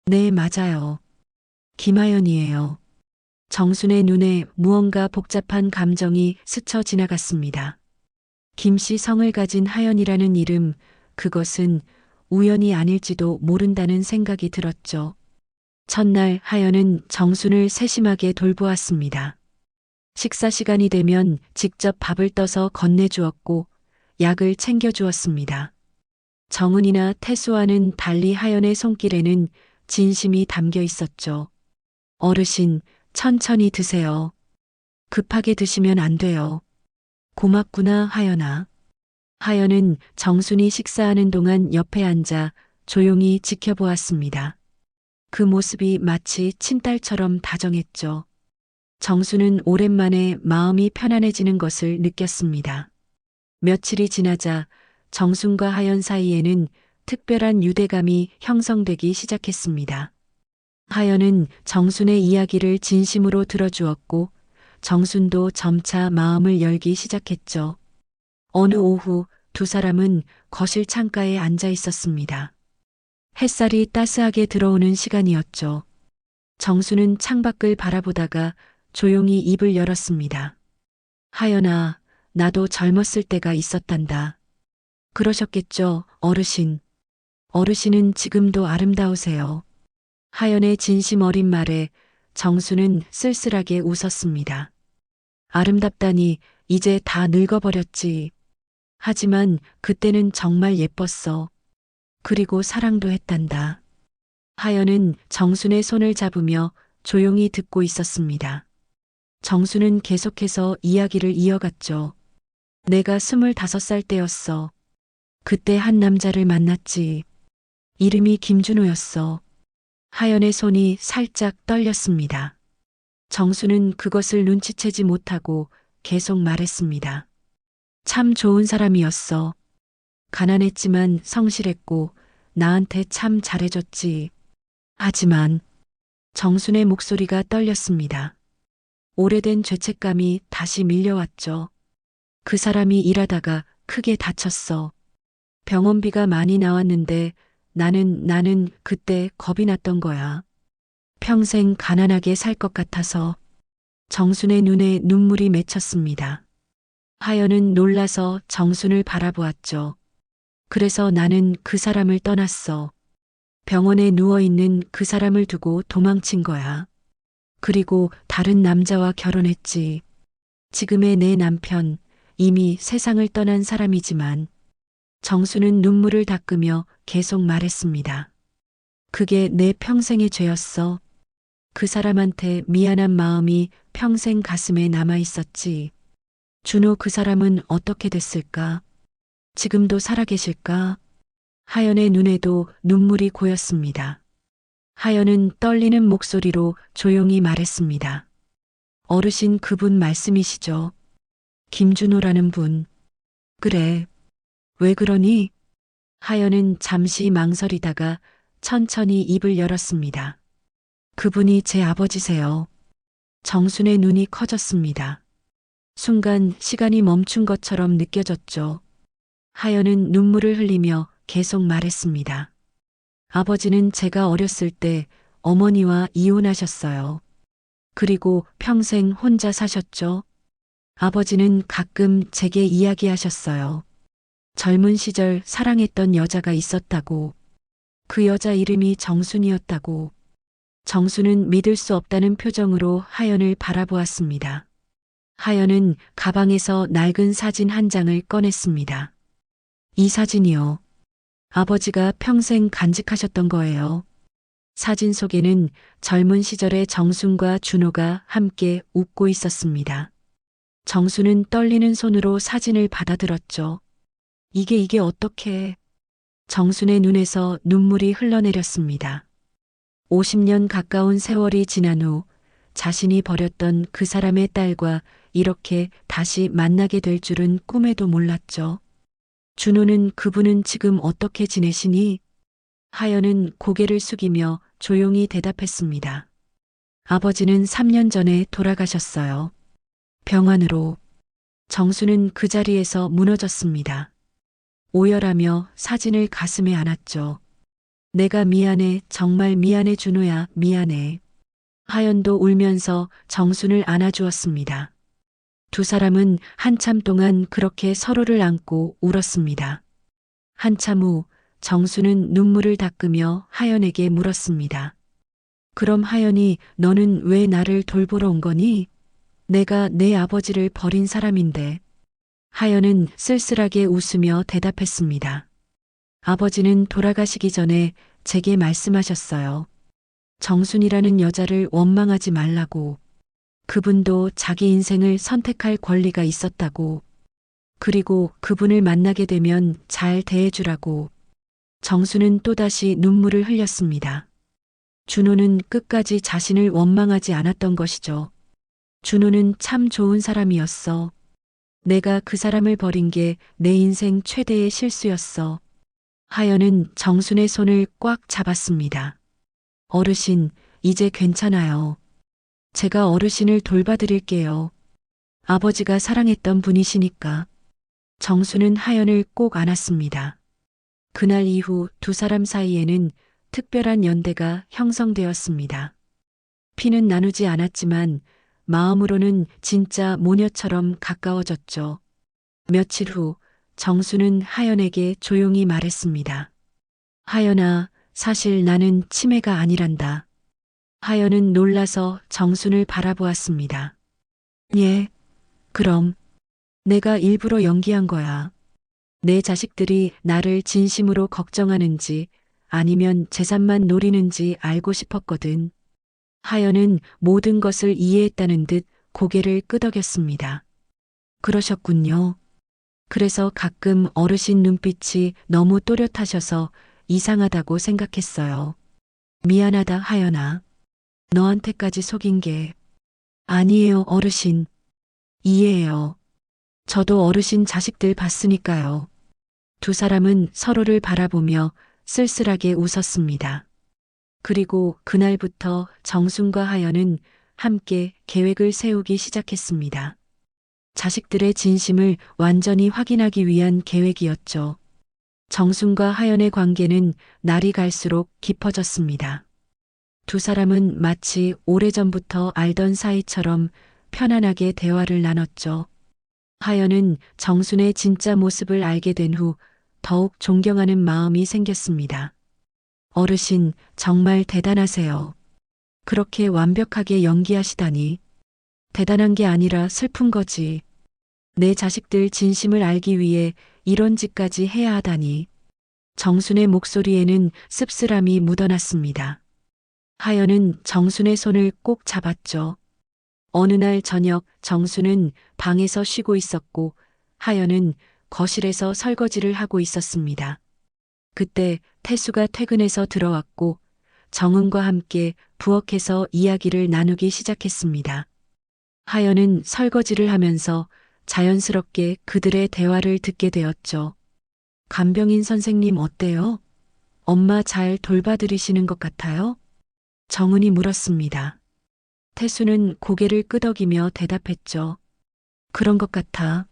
Speaker 2: 네, 맞아요. 김하연이에요. 정순의 눈에 무언가 복잡한 감정이 스쳐 지나갔습니다. 김씨 성을 가진 하연이라는 이름, 그것은 우연이 아닐지도 모른다는 생각이 들었죠. 첫날 하연은 정순을 세심하게 돌보았습니다. 식사 시간이 되면 직접 밥을 떠서 건네주었고 약을 챙겨주었습니다. 정은이나 태수와는 달리 하연의 손길에는 진심이 담겨 있었죠. 어르신, 천천히 드세요. 급하게 드시면 안 돼요. 고맙구나, 하연아. 하연은 정순이 식사하는 동안 옆에 앉아 조용히 지켜보았습니다. 그 모습이 마치 친딸처럼 다정했죠. 정순은 오랜만에 마음이 편안해지는 것을 느꼈습니다. 며칠이 지나자 정순과 하연 사이에는 특별한 유대감이 형성되기 시작했습니다. 하연은 정순의 이야기를 진심으로 들어주었고 정순도 점차 마음을 열기 시작했죠. 어느 오후 두 사람은 거실 창가에 앉아 있었습니다. 햇살이 따스하게 들어오는 시간이었죠. 정순은 창밖을 바라보다가 조용히 입을 열었습니다. 하연아, 나도 젊었을 때가 있었단다. 그러셨겠죠, 어르신. 어르신은 지금도 아름다우세요. 하연의 진심 어린 말에 정순은 쓸쓸하게 웃었습니다. 아름답다니 이제 다 늙어버렸지. 하지만 그때는 정말 예뻤어. 그리고 사랑도 했단다. 하연은 정순의 손을 잡으며 조용히 듣고 있었습니다. 정순은 계속해서 이야기를 이어갔죠. 내가 25살 때였어. 그때 한 남자를 만났지. 이름이 김준호였어. 하연의 손이 살짝 떨렸습니다. 정수는 그것을 눈치채지 못하고 계속 말했습니다. 참 좋은 사람이었어. 가난했지만 성실했고 나한테 참 잘해줬지. 하지만 정순의 목소리가 떨렸습니다. 오래된 죄책감이 다시 밀려왔죠. 그 사람이 일하다가 크게 다쳤어. 병원비가 많이 나왔는데 나는 그때 겁이 났던 거야. 평생 가난하게 살 것 같아서. 정순의 눈에 눈물이 맺혔습니다. 하연은 놀라서 정순을 바라보았죠. 그래서 나는 그 사람을 떠났어. 병원에 누워있는 그 사람을 두고 도망친 거야. 그리고 다른 남자와 결혼했지. 지금의 내 남편, 이미 세상을 떠난 사람이지만 정수는 눈물을 닦으며 계속 말했습니다. 그게 내 평생의 죄였어. 그 사람한테 미안한 마음이 평생 가슴에 남아 있었지. 준호 그 사람은 어떻게 됐을까? 지금도 살아계실까? 하연의 눈에도 눈물이 고였습니다. 하연은 떨리는 목소리로 조용히 말했습니다. 어르신 그분 말씀이시죠? 김준호라는 분. 그래. 왜 그러니? 하연은 잠시 망설이다가 천천히 입을 열었습니다. 그분이 제 아버지세요. 정순의 눈이 커졌습니다. 순간 시간이 멈춘 것처럼 느껴졌죠. 하연은 눈물을 흘리며 계속 말했습니다. 아버지는 제가 어렸을 때 어머니와 이혼하셨어요. 그리고 평생 혼자 사셨죠. 아버지는 가끔 제게 이야기하셨어요. 젊은 시절 사랑했던 여자가 있었다고. 그 여자 이름이 정순이었다고. 정순은 믿을 수 없다는 표정으로 하연을 바라보았습니다. 하연은 가방에서 낡은 사진 한 장을 꺼냈습니다. 이 사진이요. 아버지가 평생 간직하셨던 거예요. 사진 속에는 젊은 시절의 정순과 준호가 함께 웃고 있었습니다. 정순은 떨리는 손으로 사진을 받아들었죠. 이게 어떻게... 정순의 눈에서 눈물이 흘러내렸습니다. 50년 가까운 세월이 지난 후 자신이 버렸던 그 사람의 딸과 이렇게 다시 만나게 될 줄은 꿈에도 몰랐죠. 준호는 그분은 지금 어떻게 지내시니? 하연은 고개를 숙이며 조용히 대답했습니다. 아버지는 3년 전에 돌아가셨어요. 병환으로. 정수는 그 자리에서 무너졌습니다. 오열하며 사진을 가슴에 안았죠. 내가 미안해. 정말 미안해, 준호야. 미안해. 하연도 울면서 정순을 안아주었습니다. 두 사람은 한참 동안 그렇게 서로를 안고 울었습니다. 한참 후 정순은 눈물을 닦으며 하연에게 물었습니다. 그럼 하연이, 너는 왜 나를 돌보러 온 거니? 내가 내 아버지를 버린 사람인데. 하연은 쓸쓸하게 웃으며 대답했습니다. 아버지는 돌아가시기 전에 제게 말씀하셨어요. 정순이라는 여자를 원망하지 말라고. 그분도 자기 인생을 선택할 권리가 있었다고. 그리고 그분을 만나게 되면 잘 대해주라고. 정순은 또다시 눈물을 흘렸습니다. 준호는 끝까지 자신을 원망하지 않았던 것이죠. 준호는 참 좋은 사람이었어. 내가 그 사람을 버린 게 내 인생 최대의 실수였어. 하연은 정순의 손을 꽉 잡았습니다. 어르신, 이제 괜찮아요. 제가 어르신을 돌봐드릴게요. 아버지가 사랑했던 분이시니까. 정순은 하연을 꼭 안았습니다. 그날 이후 두 사람 사이에는 특별한 연대가 형성되었습니다. 피는 나누지 않았지만 마음으로는 진짜 모녀처럼 가까워졌죠. 며칠 후 정순은 하연에게 조용히 말했습니다. 하연아, 사실 나는 치매가 아니란다. 하연은 놀라서 정순을 바라보았습니다. 예, 그럼 내가 일부러 연기한 거야. 내 자식들이 나를 진심으로 걱정하는지 아니면 재산만 노리는지 알고 싶었거든. 하연은 모든 것을 이해했다는 듯 고개를 끄덕였습니다. 그러셨군요. 그래서 가끔 어르신 눈빛이 너무 또렷하셔서 이상하다고 생각했어요. 미안하다, 하연아. 너한테까지 속인 게. 아니에요, 어르신. 이해해요. 저도 어르신 자식들 봤으니까요. 두 사람은 서로를 바라보며 쓸쓸하게 웃었습니다. 그리고 그날부터 정순과 하연은 함께 계획을 세우기 시작했습니다. 자식들의 진심을 완전히 확인하기 위한 계획이었죠. 정순과 하연의 관계는 날이 갈수록 깊어졌습니다. 두 사람은 마치 오래전부터 알던 사이처럼 편안하게 대화를 나눴죠. 하연은 정순의 진짜 모습을 알게 된 후 더욱 존경하는 마음이 생겼습니다. 어르신, 정말 대단하세요. 그렇게 완벽하게 연기하시다니. 대단한 게 아니라 슬픈 거지. 내 자식들 진심을 알기 위해 이런 짓까지 해야 하다니. 정순의 목소리에는 씁쓸함이 묻어났습니다. 하연은 정순의 손을 꼭 잡았죠. 어느 날 저녁 정순은 방에서 쉬고 있었고 하연은 거실에서 설거지를 하고 있었습니다. 그때 태수가 퇴근해서 들어왔고 정은과 함께 부엌에서 이야기를 나누기 시작했습니다. 하연은 설거지를 하면서 자연스럽게 그들의 대화를 듣게 되었죠. 간병인 선생님 어때요? 엄마 잘 돌봐드리시는 것 같아요? 정은이 물었습니다. 태수는 고개를 끄덕이며 대답했죠. 그런 것 같아.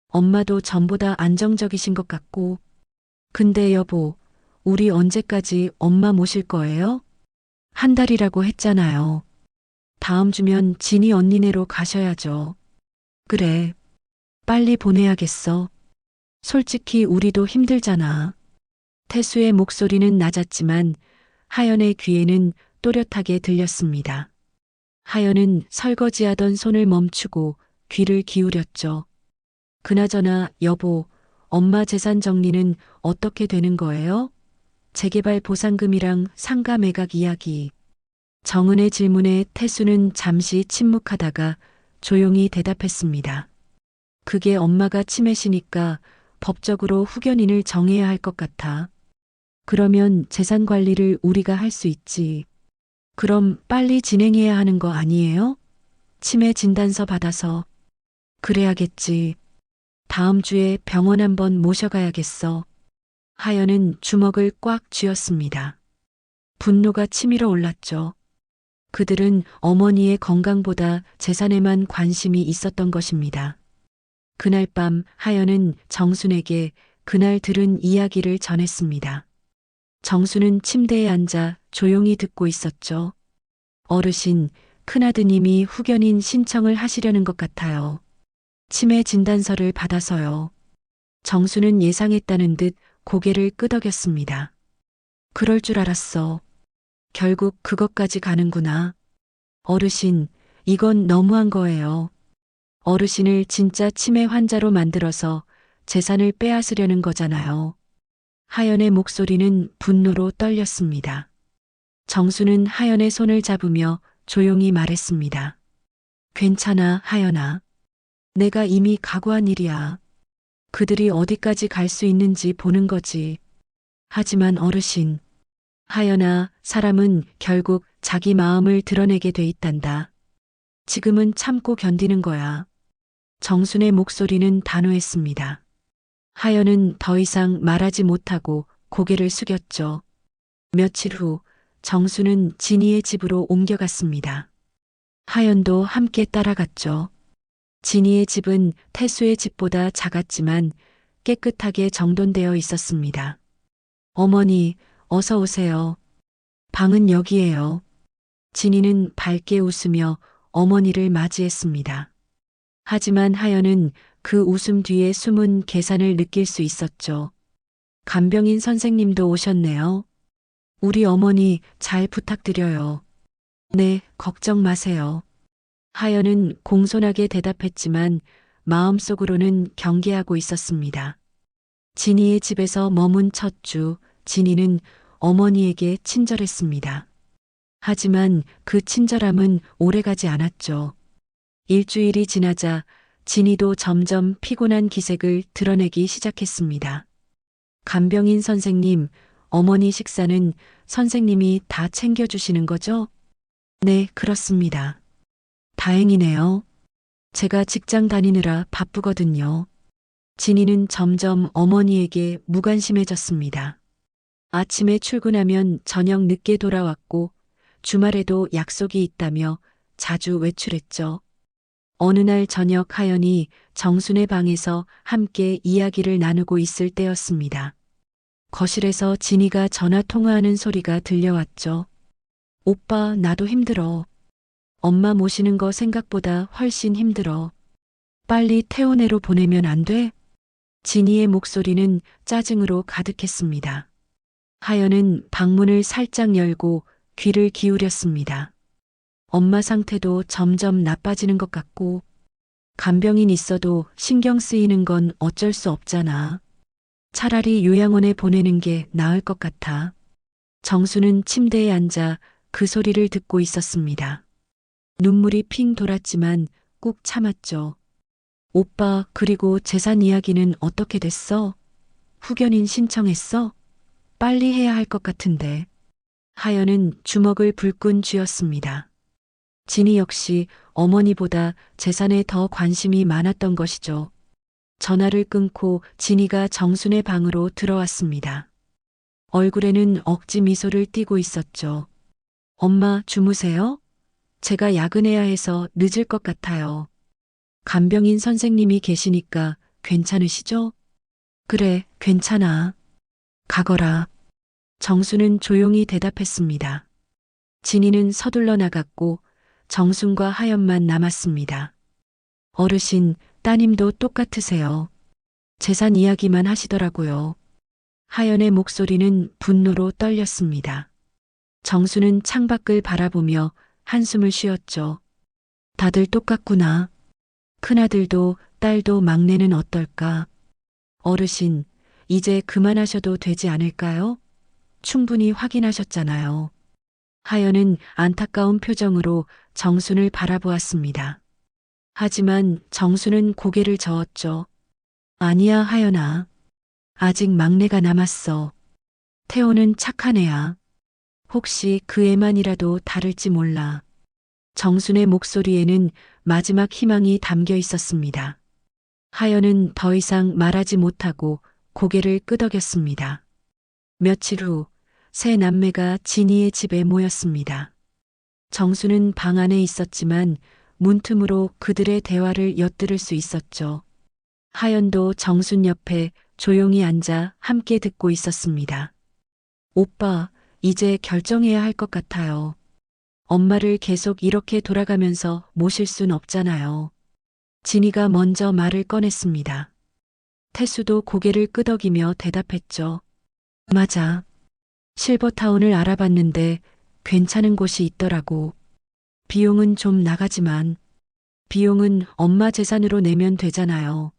Speaker 2: 엄마도 전보다 안정적이신 것 같고. 근데 여보, 우리 언제까지 엄마 모실 거예요? 한 달이라고 했잖아요. 다음 주면 진이 언니네로 가셔야죠. 그래. 빨리 보내야겠어. 솔직히 우리도 힘들잖아. 태수의 목소리는 낮았지만 하연의 귀에는 또렷하게 들렸습니다. 하연은 설거지하던 손을 멈추고 귀를 기울였죠. 그나저나 여보, 엄마 재산 정리는 어떻게 되는 거예요? 재개발 보상금이랑 상가 매각 이야기. 정은의 질문에 태수는 잠시 침묵하다가 조용히 대답했습니다. 그게 엄마가 치매시니까 법적으로 후견인을 정해야 할 것 같아. 그러면 재산 관리를 우리가 할 수 있지. 그럼 빨리 진행해야 하는 거 아니에요? 치매 진단서 받아서. 그래야겠지. 다음 주에 병원 한번 모셔가야겠어. 하연은 주먹을 꽉 쥐었습니다. 분노가 치밀어 올랐죠. 그들은 어머니의 건강보다 재산에만 관심이 있었던 것입니다. 그날 밤 하연은 정순에게 그날 들은 이야기를 전했습니다. 정수는 침대에 앉아 조용히 듣고 있었죠. 어르신, 큰아드님이 후견인 신청을 하시려는 것 같아요. 치매 진단서를 받아서요. 정수는 예상했다는 듯 고개를 끄덕였습니다. 그럴 줄 알았어. 결국 그것까지 가는구나. 어르신, 이건 너무한 거예요. 어르신을 진짜 치매 환자로 만들어서 재산을 빼앗으려는 거잖아요. 하연의 목소리는 분노로 떨렸습니다. 정수는 하연의 손을 잡으며 조용히 말했습니다. 괜찮아, 하연아. 내가 이미 각오한 일이야. 그들이 어디까지 갈 수 있는지 보는 거지. 하지만 어르신, 하연아, 사람은 결국 자기 마음을 드러내게 돼 있단다. 지금은 참고 견디는 거야. 정순의 목소리는 단호했습니다. 하연은 더 이상 말하지 못하고 고개를 숙였죠. 며칠 후 정수는 진이의 집으로 옮겨갔습니다. 하연도 함께 따라갔죠. 진이의 집은 태수의 집보다 작았지만 깨끗하게 정돈되어 있었습니다. 어머니, 어서 오세요. 방은 여기예요. 진이는 밝게 웃으며 어머니를 맞이했습니다. 하지만 하연은 그 웃음 뒤에 숨은 계산을 느낄 수 있었죠. 간병인 선생님도 오셨네요. 우리 어머니 잘 부탁드려요. 네, 걱정 마세요. 하연은 공손하게 대답했지만 마음속으로는 경계하고 있었습니다. 진이의 집에서 머문 첫 주, 진이는 어머니에게 친절했습니다. 하지만 그 친절함은 오래가지 않았죠. 일주일이 지나자 진이도 점점 피곤한 기색을 드러내기 시작했습니다. 간병인 선생님, 어머니 식사는 선생님이 다 챙겨주시는 거죠? 네, 그렇습니다. 다행이네요. 제가 직장 다니느라 바쁘거든요. 진이는 점점 어머니에게 무관심해졌습니다. 아침에 출근하면 저녁 늦게 돌아왔고 주말에도 약속이 있다며 자주 외출했죠. 어느 날 저녁 하연이 정순의 방에서 함께 이야기를 나누고 있을 때였습니다. 거실에서 진이가 전화 통화하는 소리가 들려왔죠. 오빠, 나도 힘들어. 엄마 모시는 거 생각보다 훨씬 힘들어. 빨리 태원회로 보내면 안 돼? 진이의 목소리는 짜증으로 가득했습니다. 하연은 방문을 살짝 열고 귀를 기울였습니다. 엄마 상태도 점점 나빠지는 것 같고 간병인 있어도 신경 쓰이는 건 어쩔 수 없잖아. 차라리 요양원에 보내는 게 나을 것 같아. 정수는 침대에 앉아 그 소리를 듣고 있었습니다. 눈물이 핑 돌았지만 꾹 참았죠. 오빠, 그리고 재산 이야기는 어떻게 됐어? 후견인 신청했어? 빨리 해야 할 것 같은데. 하연은 주먹을 불끈 쥐었습니다. 진이 역시 어머니보다 재산에 더 관심이 많았던 것이죠. 전화를 끊고 진이가 정순의 방으로 들어왔습니다. 얼굴에는 억지 미소를 띠고 있었죠. 엄마, 주무세요? 제가 야근해야 해서 늦을 것 같아요. 간병인 선생님이 계시니까 괜찮으시죠? 그래, 괜찮아. 가거라. 정순은 조용히 대답했습니다. 진이는 서둘러 나갔고 정순과 하연만 남았습니다. 어르신, 따님도 똑같으세요. 재산 이야기만 하시더라고요. 하연의 목소리는 분노로 떨렸습니다. 정수는 창밖을 바라보며 한숨을 쉬었죠. 다들 똑같구나. 큰아들도 딸도 막내는 어떨까? 어르신, 이제 그만하셔도 되지 않을까요? 충분히 확인하셨잖아요. 하연은 안타까운 표정으로 정순을 바라보았습니다. 하지만 정수는 고개를 저었죠. 아니야, 하연아. 아직 막내가 남았어. 태호는 착한 애야. 혹시 그 애만이라도 다를지 몰라. 정순의 목소리에는 마지막 희망이 담겨 있었습니다. 하연은 더 이상 말하지 못하고 고개를 끄덕였습니다. 며칠 후 세 남매가 진이의 집에 모였습니다. 정수는 방 안에 있었지만 문틈으로 그들의 대화를 엿들을 수 있었죠. 하연도 정순 옆에 조용히 앉아 함께 듣고 있었습니다. 오빠, 이제 결정해야 할 것 같아요. 엄마를 계속 이렇게 돌아가면서 모실 순 없잖아요. 진이가 먼저 말을 꺼냈습니다. 태수도 고개를 끄덕이며 대답했죠. 맞아. 실버타운을 알아봤는데 괜찮은 곳이 있더라고. 비용은 좀 나가지만 비용은 엄마 재산으로 내면 되잖아요.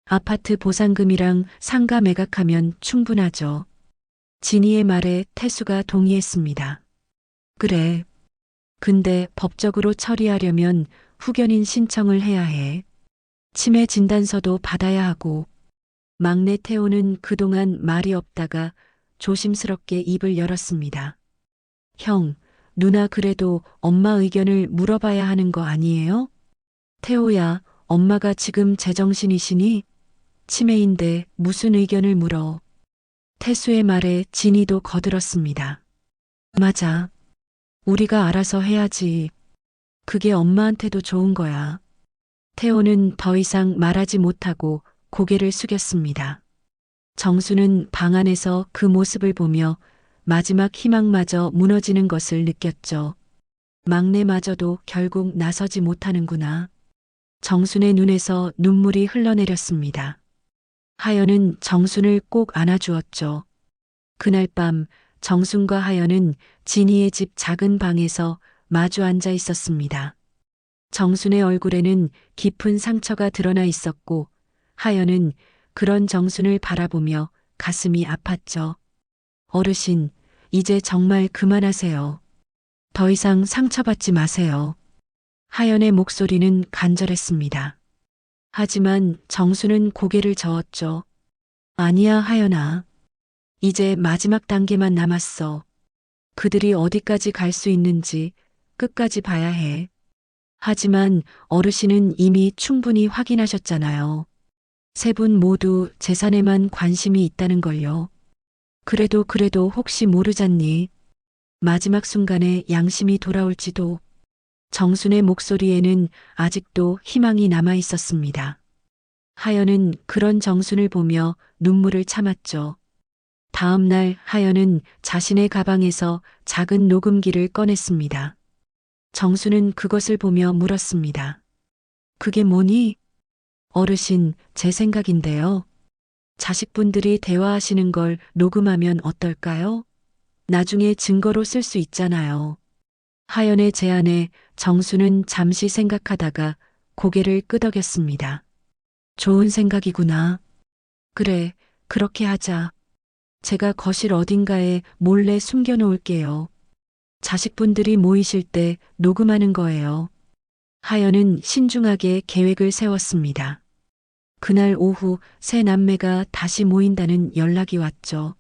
Speaker 2: 아파트 보상금이랑 상가 매각하면 충분하죠. 진이의 말에 태수가 동의했습니다. 그래. 근데 법적으로 처리하려면 후견인 신청을 해야 해. 치매 진단서도 받아야 하고. 막내 태호는 그동안 말이 없다가 조심스럽게 입을 열었습니다. 형, 누나 그래도 엄마 의견을 물어봐야 하는 거 아니에요? 태호야, 엄마가 지금 제정신이시니? 치매인데 무슨 의견을 물어? 태수의 말에 진이도 거들었습니다. 맞아. 우리가 알아서 해야지. 그게 엄마한테도 좋은 거야. 태호는 더 이상 말하지 못하고 고개를 숙였습니다. 정수는 방 안에서 그 모습을 보며 마지막 희망마저 무너지는 것을 느꼈죠. 막내마저도 결국 나서지 못하는구나. 정순의 눈에서 눈물이 흘러내렸습니다. 하연은 정순을 꼭 안아주었죠. 그날 밤 정순과 하연은 진이의 집 작은 방에서 마주 앉아 있었습니다. 정순의 얼굴에는 깊은 상처가 드러나 있었고 하연은 그런 정순을 바라보며 가슴이 아팠죠. 어르신, 이제 정말 그만하세요. 더 이상 상처받지 마세요. 하연의 목소리는 간절했습니다. 하지만 정수는 고개를 저었죠. 아니야, 하연아. 이제 마지막 단계만 남았어. 그들이 어디까지 갈 수 있는지 끝까지 봐야 해. 하지만 어르신은 이미 충분히 확인하셨잖아요. 세 분 모두 재산에만 관심이 있다는 걸요. 그래도 혹시 모르잖니. 마지막 순간에 양심이 돌아올지도. 정순의 목소리에는 아직도 희망이 남아 있었습니다. 하연은 그런 정순을 보며 눈물을 참았죠. 다음 날 하연은 자신의 가방에서 작은 녹음기를 꺼냈습니다. 정순은 그것을 보며 물었습니다. 그게 뭐니? 어르신, 제 생각인데요. 자식분들이 대화하시는 걸 녹음하면 어떨까요? 나중에 증거로 쓸 수 있잖아요. 하연의 제안에 정수는 잠시 생각하다가 고개를 끄덕였습니다. 좋은 생각이구나. 그래, 그렇게 하자. 제가 거실 어딘가에 몰래 숨겨놓을게요. 자식분들이 모이실 때 녹음하는 거예요. 하연은 신중하게 계획을 세웠습니다. 그날 오후 세 남매가 다시 모인다는 연락이 왔죠.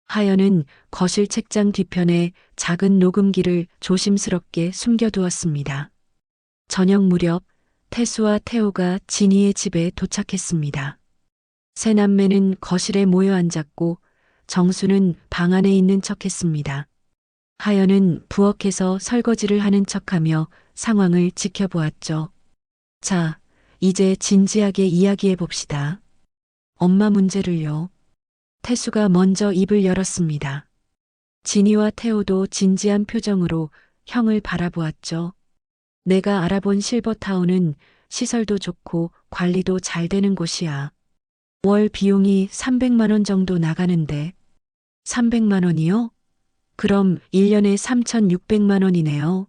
Speaker 2: 하연은 거실 책장 뒤편에 작은 녹음기를 조심스럽게 숨겨두었습니다. 저녁 무렵 태수와 태호가 진이의 집에 도착했습니다. 세 남매는 거실에 모여 앉았고 정수는 방 안에 있는 척했습니다. 하연은 부엌에서 설거지를 하는 척하며 상황을 지켜보았죠. 자, 이제 진지하게 이야기해 봅시다. 엄마 문제를요. 태수가 먼저 입을 열었습니다. 진이와 태호도 진지한 표정으로 형을 바라보았죠. 내가 알아본 실버타운은 시설도 좋고 관리도 잘 되는 곳이야. 월 비용이 300만 원 정도 나가는데. 300만 원이요? 그럼 1년에 3,600만 원이네요.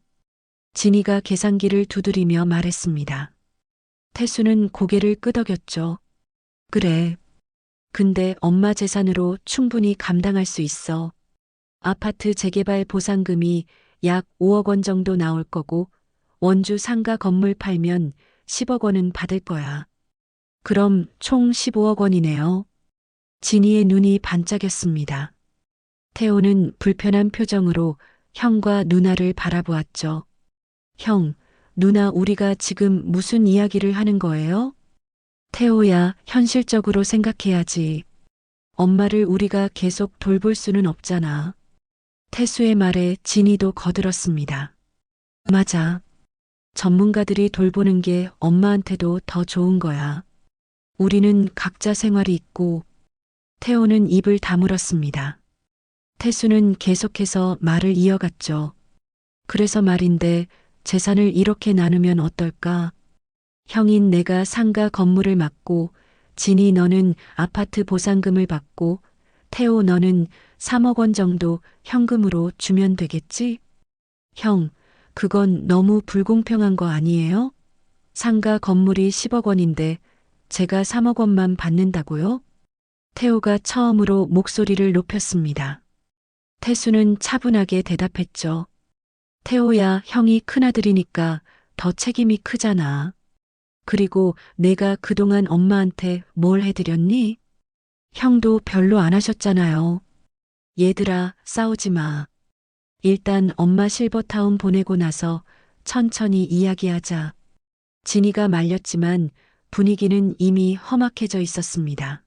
Speaker 2: 진이가 계산기를 두드리며 말했습니다. 태수는 고개를 끄덕였죠. 그래. 근데 엄마 재산으로 충분히 감당할 수 있어. 아파트 재개발 보상금이 약 5억 원 정도 나올 거고 원주 상가 건물 팔면 10억 원은 받을 거야. 그럼 총 15억 원이네요. 진이의 눈이 반짝였습니다. 태호는 불편한 표정으로 형과 누나를 바라보았죠. 형, 누나 우리가 지금 무슨 이야기를 하는 거예요? 태호야, 현실적으로 생각해야지. 엄마를 우리가 계속 돌볼 수는 없잖아. 태수의 말에 진이도 거들었습니다. 맞아. 전문가들이 돌보는 게 엄마한테도 더 좋은 거야. 우리는 각자 생활이 있고. 태호는 입을 다물었습니다. 태수는 계속해서 말을 이어갔죠. 그래서 말인데 재산을 이렇게 나누면 어떨까? 형인 내가 상가 건물을 맡고, 진이 너는 아파트 보상금을 받고, 태호 너는 3억 원 정도 현금으로 주면 되겠지? 형, 그건 너무 불공평한 거 아니에요? 상가 건물이 10억 원인데 제가 3억 원만 받는다고요? 태호가 처음으로 목소리를 높였습니다. 태수는 차분하게 대답했죠. 태호야, 형이 큰아들이니까 더 책임이 크잖아. 그리고 내가 그동안 엄마한테 뭘 해드렸니? 형도 별로 안 하셨잖아요. 얘들아, 싸우지 마. 일단 엄마 실버타운 보내고 나서 천천히 이야기하자. 진이가 말렸지만 분위기는 이미 험악해져 있었습니다.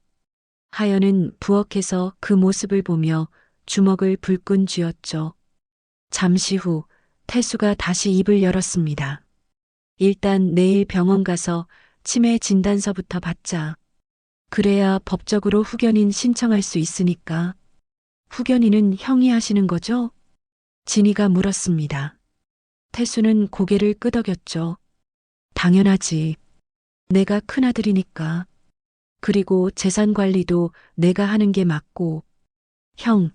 Speaker 2: 하연은 부엌에서 그 모습을 보며 주먹을 불끈 쥐었죠. 잠시 후 태수가 다시 입을 열었습니다. 일단 내일 병원 가서 치매 진단서부터 받자. 그래야 법적으로 후견인 신청할 수 있으니까. 후견인은 형이 하시는 거죠? 진이가 물었습니다. 태수는 고개를 끄덕였죠. 당연하지. 내가 큰아들이니까. 그리고 재산 관리도 내가 하는 게 맞고. 형,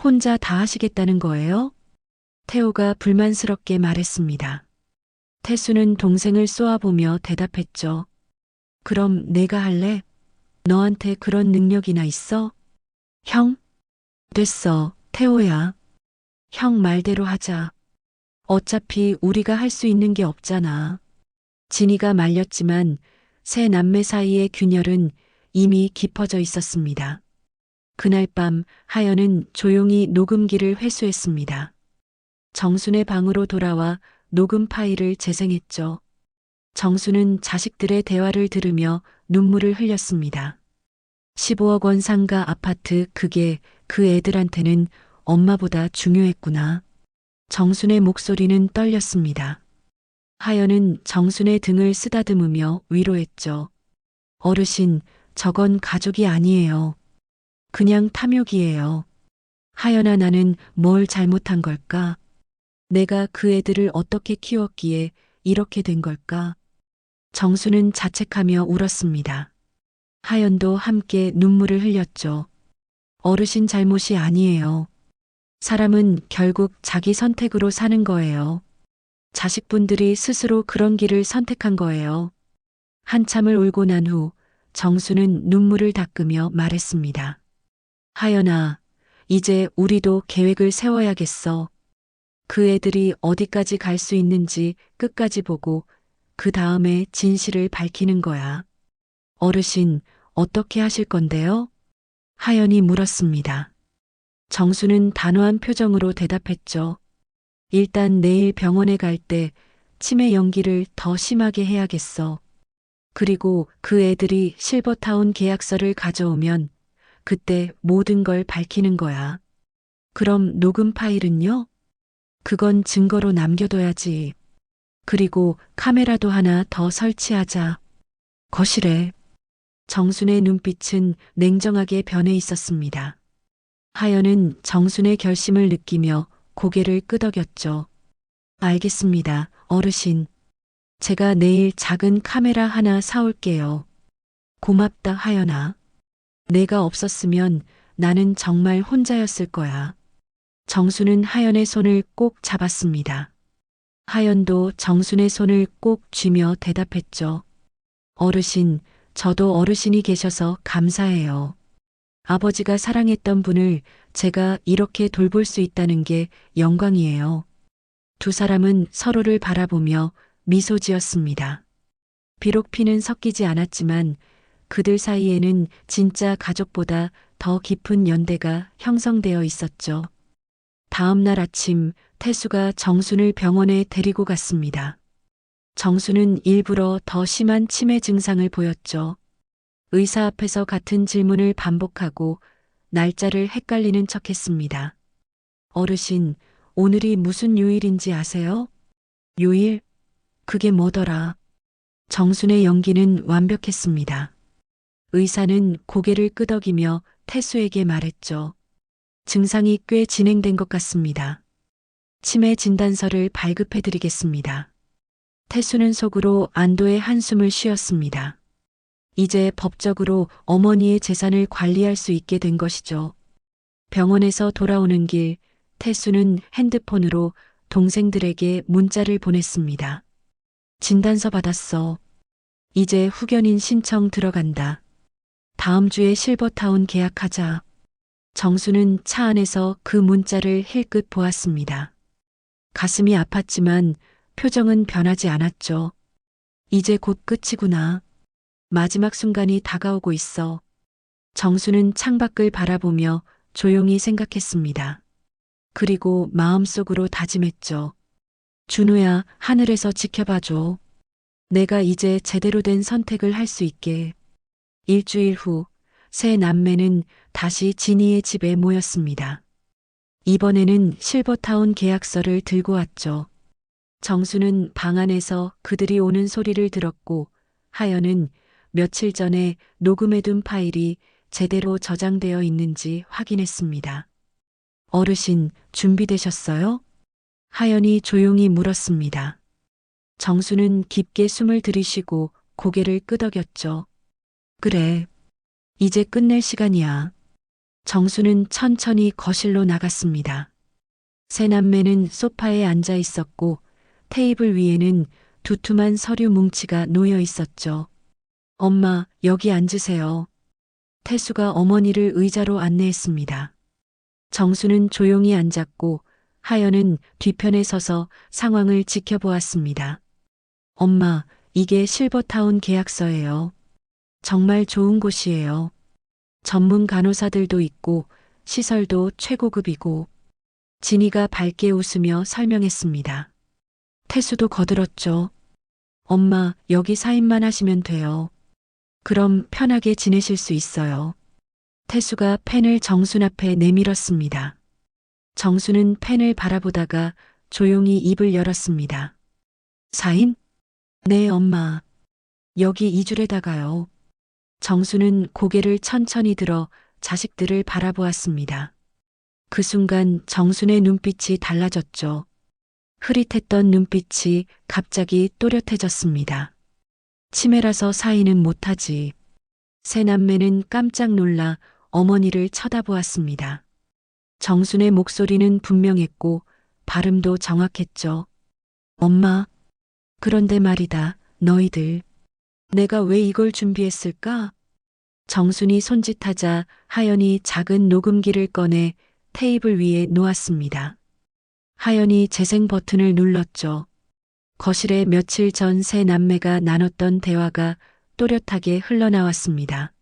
Speaker 2: 혼자 다 하시겠다는 거예요? 태호가 불만스럽게 말했습니다. 태수는 동생을 쏘아보며 대답했죠. 그럼 내가 할래? 너한테 그런 능력이나 있어? 형? 됐어, 태호야. 형 말대로 하자. 어차피 우리가 할 수 있는 게 없잖아. 진이가 말렸지만 세 남매 사이의 균열은 이미 깊어져 있었습니다. 그날 밤 하연은 조용히 녹음기를 회수했습니다. 정순의 방으로 돌아와 녹음 파일을 재생했죠. 정순은 자식들의 대화를 들으며 눈물을 흘렸습니다. 15억 원 상가 아파트, 그게 그 애들한테는 엄마보다 중요했구나. 정순의 목소리는 떨렸습니다. 하연은 정순의 등을 쓰다듬으며 위로했죠. 어르신, 저건 가족이 아니에요. 그냥 탐욕이에요. 하연아, 나는 뭘 잘못한 걸까? 내가 그 애들을 어떻게 키웠기에 이렇게 된 걸까? 정수는 자책하며 울었습니다. 하연도 함께 눈물을 흘렸죠. 어르신 잘못이 아니에요. 사람은 결국 자기 선택으로 사는 거예요. 자식분들이 스스로 그런 길을 선택한 거예요. 한참을 울고 난 후 정수는 눈물을 닦으며 말했습니다. 하연아, 이제 우리도 계획을 세워야겠어. 그 애들이 어디까지 갈 수 있는지 끝까지 보고 그 다음에 진실을 밝히는 거야. 어르신, 어떻게 하실 건데요? 하연이 물었습니다. 정수는 단호한 표정으로 대답했죠. 일단 내일 병원에 갈 때 치매 연기를 더 심하게 해야겠어. 그리고 그 애들이 실버타운 계약서를 가져오면 그때 모든 걸 밝히는 거야. 그럼 녹음 파일은요? 그건 증거로 남겨둬야지. 그리고 카메라도 하나 더 설치하자. 거실에. 정순의 눈빛은 냉정하게 변해 있었습니다. 하연은 정순의 결심을 느끼며 고개를 끄덕였죠. 알겠습니다, 어르신. 제가 내일 작은 카메라 하나 사올게요. 고맙다, 하연아. 내가 없었으면 나는 정말 혼자였을 거야. 정순은 하연의 손을 꼭 잡았습니다. 하연도 정순의 손을 꼭 쥐며 대답했죠. 어르신, 저도 어르신이 계셔서 감사해요. 아버지가 사랑했던 분을 제가 이렇게 돌볼 수 있다는 게 영광이에요. 두 사람은 서로를 바라보며 미소 지었습니다. 비록 피는 섞이지 않았지만 그들 사이에는 진짜 가족보다 더 깊은 연대가 형성되어 있었죠. 다음 날 아침 태수가 정순을 병원에 데리고 갔습니다. 정순은 일부러 더 심한 치매 증상을 보였죠. 의사 앞에서 같은 질문을 반복하고 날짜를 헷갈리는 척했습니다. 어르신, 오늘이 무슨 요일인지 아세요? 요일? 그게 뭐더라? 정순의 연기는 완벽했습니다. 의사는 고개를 끄덕이며 태수에게 말했죠. 증상이 꽤 진행된 것 같습니다. 치매 진단서를 발급해 드리겠습니다. 태수는 속으로 안도의 한숨을 쉬었습니다. 이제 법적으로 어머니의 재산을 관리할 수 있게 된 것이죠. 병원에서 돌아오는 길, 태수는 핸드폰으로 동생들에게 문자를 보냈습니다. 진단서 받았어. 이제 후견인 신청 들어간다. 다음 주에 실버타운 계약하자. 정수는 차 안에서 그 문자를 힐끗 보았습니다. 가슴이 아팠지만 표정은 변하지 않았죠. 이제 곧 끝이구나. 마지막 순간이 다가오고 있어. 정수는 창밖을 바라보며 조용히 생각했습니다. 그리고 마음속으로 다짐했죠. 준우야, 하늘에서 지켜봐줘. 내가 이제 제대로 된 선택을 할 수 있게. 일주일 후, 세 남매는 다시 진이의 집에 모였습니다. 이번에는 실버타운 계약서를 들고 왔죠. 정수는 방 안에서 그들이 오는 소리를 들었고, 하연은 며칠 전에 녹음해둔 파일이 제대로 저장되어 있는지 확인했습니다. 어르신, 준비되셨어요? 하연이 조용히 물었습니다. 정수는 깊게 숨을 들이쉬고 고개를 끄덕였죠. 그래. 이제 끝낼 시간이야. 정수는 천천히 거실로 나갔습니다. 세 남매는 소파에 앉아 있었고 테이블 위에는 두툼한 서류 뭉치가 놓여 있었죠. 엄마, 여기 앉으세요. 태수가 어머니를 의자로 안내했습니다. 정수는 조용히 앉았고 하연은 뒤편에 서서 상황을 지켜보았습니다. 엄마, 이게 실버타운 계약서예요. 정말 좋은 곳이에요. 전문 간호사들도 있고 시설도 최고급이고. 진이가 밝게 웃으며 설명했습니다. 태수도 거들었죠. 엄마, 여기 사인만 하시면 돼요. 그럼 편하게 지내실 수 있어요. 태수가 펜을 정순 앞에 내밀었습니다. 정수는 펜을 바라보다가 조용히 입을 열었습니다. 사인? 네, 엄마. 여기 이 줄에다가요. 정수는 고개를 천천히 들어 자식들을 바라보았습니다. 그 순간 정순의 눈빛이 달라졌죠. 흐릿했던 눈빛이 갑자기 또렷해졌습니다. 치매라서 사인은 못하지. 세 남매는 깜짝 놀라 어머니를 쳐다보았습니다. 정순의 목소리는 분명했고 발음도 정확했죠. 엄마, 그런데 말이다, 너희들. 내가 왜 이걸 준비했을까? 정순이 손짓하자 하연이 작은 녹음기를 꺼내 테이블 위에 놓았습니다. 하연이 재생 버튼을 눌렀죠. 거실에 며칠 전 세 남매가 나눴던 대화가 또렷하게 흘러나왔습니다.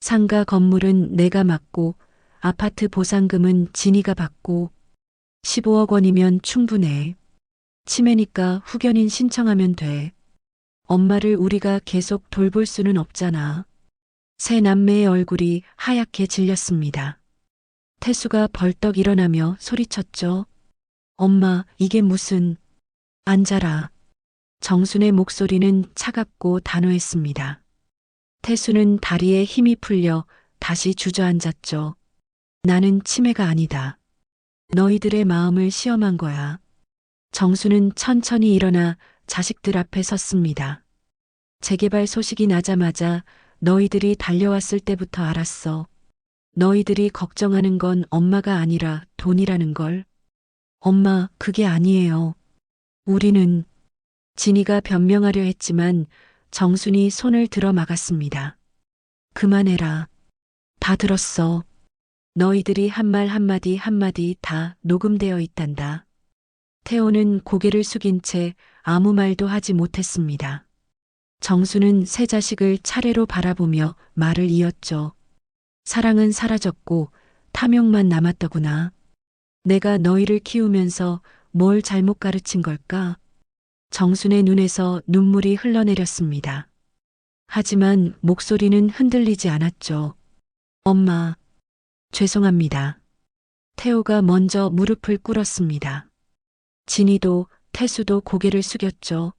Speaker 2: 상가 건물은 내가 맡고 아파트 보상금은 진이가 받고 15억 원이면 충분해. 치매니까 후견인 신청하면 돼. 엄마를 우리가 계속 돌볼 수는 없잖아. 세 남매의 얼굴이 하얗게 질렸습니다. 태수가 벌떡 일어나며 소리쳤죠. 엄마, 이게 무슨... 앉아라. 정순의 목소리는 차갑고 단호했습니다. 태수는 다리에 힘이 풀려 다시 주저앉았죠. 나는 치매가 아니다. 너희들의 마음을 시험한 거야. 정수는 천천히 일어나 자식들 앞에 섰습니다. 재개발 소식이 나자마자 너희들이 달려왔을 때부터 알았어. 너희들이 걱정하는 건 엄마가 아니라 돈이라는 걸. 엄마, 그게 아니에요. 우리는... 진이가 변명하려 했지만 정순이 손을 들어 막았습니다. 그만해라. 다 들었어. 너희들이 한 말 한마디 한마디 다 녹음되어 있단다. 태호는 고개를 숙인 채 아무 말도 하지 못했습니다. 정수는 세 자식을 차례로 바라보며 말을 이었죠. 사랑은 사라졌고 탐욕만 남았더구나. 내가 너희를 키우면서 뭘 잘못 가르친 걸까? 정순의 눈에서 눈물이 흘러내렸습니다. 하지만 목소리는 흔들리지 않았죠. 엄마, 죄송합니다. 태호가 먼저 무릎을 꿇었습니다. 진이도 태수도 고개를 숙였죠.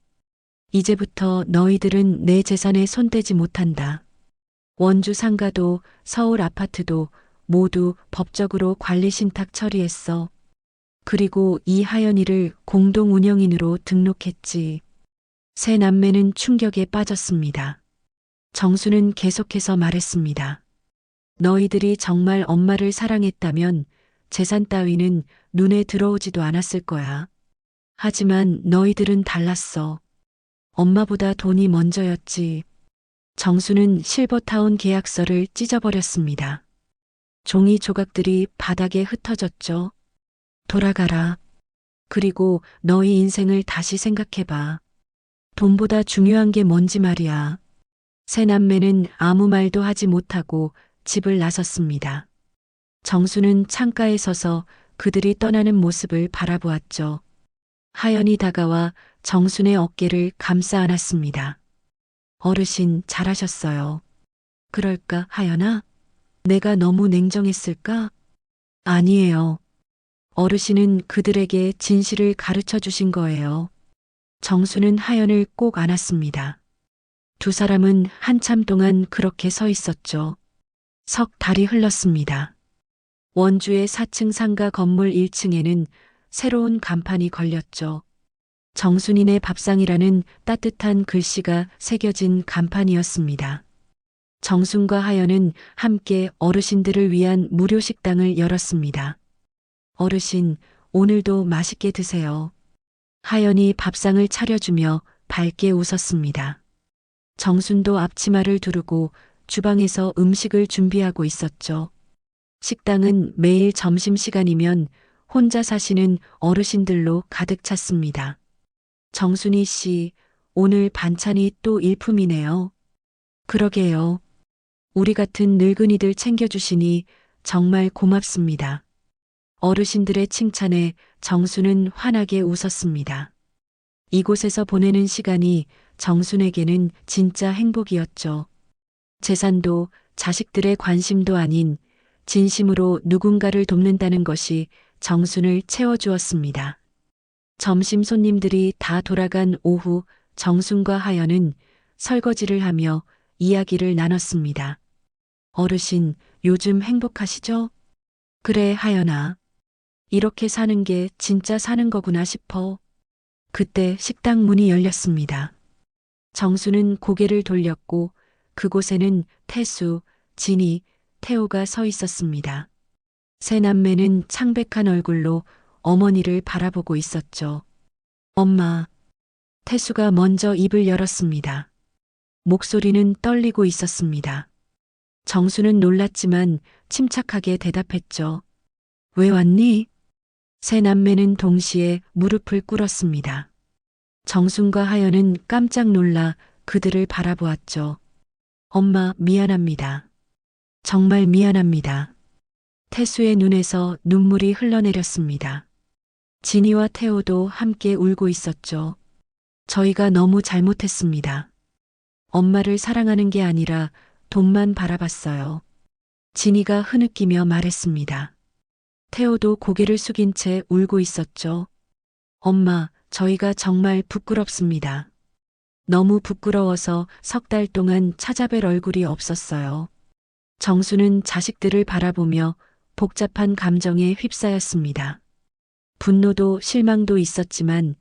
Speaker 2: 이제부터 너희들은 내 재산에 손대지 못한다. 원주 상가도 서울 아파트도 모두 법적으로 관리 신탁 처리했어. 그리고 이 하연이를 공동 운영인으로 등록했지. 세 남매는 충격에 빠졌습니다. 정수는 계속해서 말했습니다. 너희들이 정말 엄마를 사랑했다면 재산 따위는 눈에 들어오지도 않았을 거야. 하지만 너희들은 달랐어. 엄마보다 돈이 먼저였지. 정수는 실버타운 계약서를 찢어버렸습니다. 종이 조각들이 바닥에 흩어졌죠. 돌아가라. 그리고 너희 인생을 다시 생각해봐. 돈보다 중요한 게 뭔지 말이야. 세 남매는 아무 말도 하지 못하고 집을 나섰습니다. 정수는 창가에 서서 그들이 떠나는 모습을 바라보았죠. 하연이 다가와 정순의 어깨를 감싸 안았습니다. 어르신 잘하셨어요. 그럴까, 하연아? 내가 너무 냉정했을까? 아니에요. 어르신은 그들에게 진실을 가르쳐 주신 거예요. 정수는 하연을 꼭 안았습니다. 두 사람은 한참 동안 그렇게 서 있었죠. 석 달이 흘렀습니다. 원주의 4층 상가 건물 1층에는 새로운 간판이 걸렸죠. 정순이네 밥상이라는 따뜻한 글씨가 새겨진 간판이었습니다. 정순과 하연은 함께 어르신들을 위한 무료 식당을 열었습니다. 어르신, 오늘도 맛있게 드세요. 하연이 밥상을 차려주며 밝게 웃었습니다. 정순도 앞치마를 두르고 주방에서 음식을 준비하고 있었죠. 식당은 매일 점심시간이면 혼자 사시는 어르신들로 가득 찼습니다. 정순이 씨, 오늘 반찬이 또 일품이네요. 그러게요. 우리 같은 늙은이들 챙겨주시니 정말 고맙습니다. 어르신들의 칭찬에 정순은 환하게 웃었습니다. 이곳에서 보내는 시간이 정순에게는 진짜 행복이었죠. 재산도 자식들의 관심도 아닌 진심으로 누군가를 돕는다는 것이 정순을 채워주었습니다. 점심 손님들이 다 돌아간 오후 정순과 하연은 설거지를 하며 이야기를 나눴습니다. 어르신, 요즘 행복하시죠? 그래, 하연아. 이렇게 사는 게 진짜 사는 거구나 싶어. 그때 식당 문이 열렸습니다. 정수는 고개를 돌렸고 그곳에는 태수, 진이, 태호가 서 있었습니다. 세 남매는 창백한 얼굴로 어머니를 바라보고 있었죠. 엄마. 태수가 먼저 입을 열었습니다. 목소리는 떨리고 있었습니다. 정수는 놀랐지만 침착하게 대답했죠. 왜 왔니? 세 남매는 동시에 무릎을 꿇었습니다. 정순과 하연은 깜짝 놀라 그들을 바라보았죠. 엄마, 미안합니다. 정말 미안합니다. 태수의 눈에서 눈물이 흘러내렸습니다. 진이와 태호도 함께 울고 있었죠. 저희가 너무 잘못했습니다. 엄마를 사랑하는 게 아니라 돈만 바라봤어요. 진이가 흐느끼며 말했습니다. 태호도 고개를 숙인 채 울고 있었죠. 엄마, 저희가 정말 부끄럽습니다. 너무 부끄러워서 석 달 동안 찾아뵐 얼굴이 없었어요. 정수는 자식들을 바라보며 복잡한 감정에 휩싸였습니다. 분노도 실망도 있었지만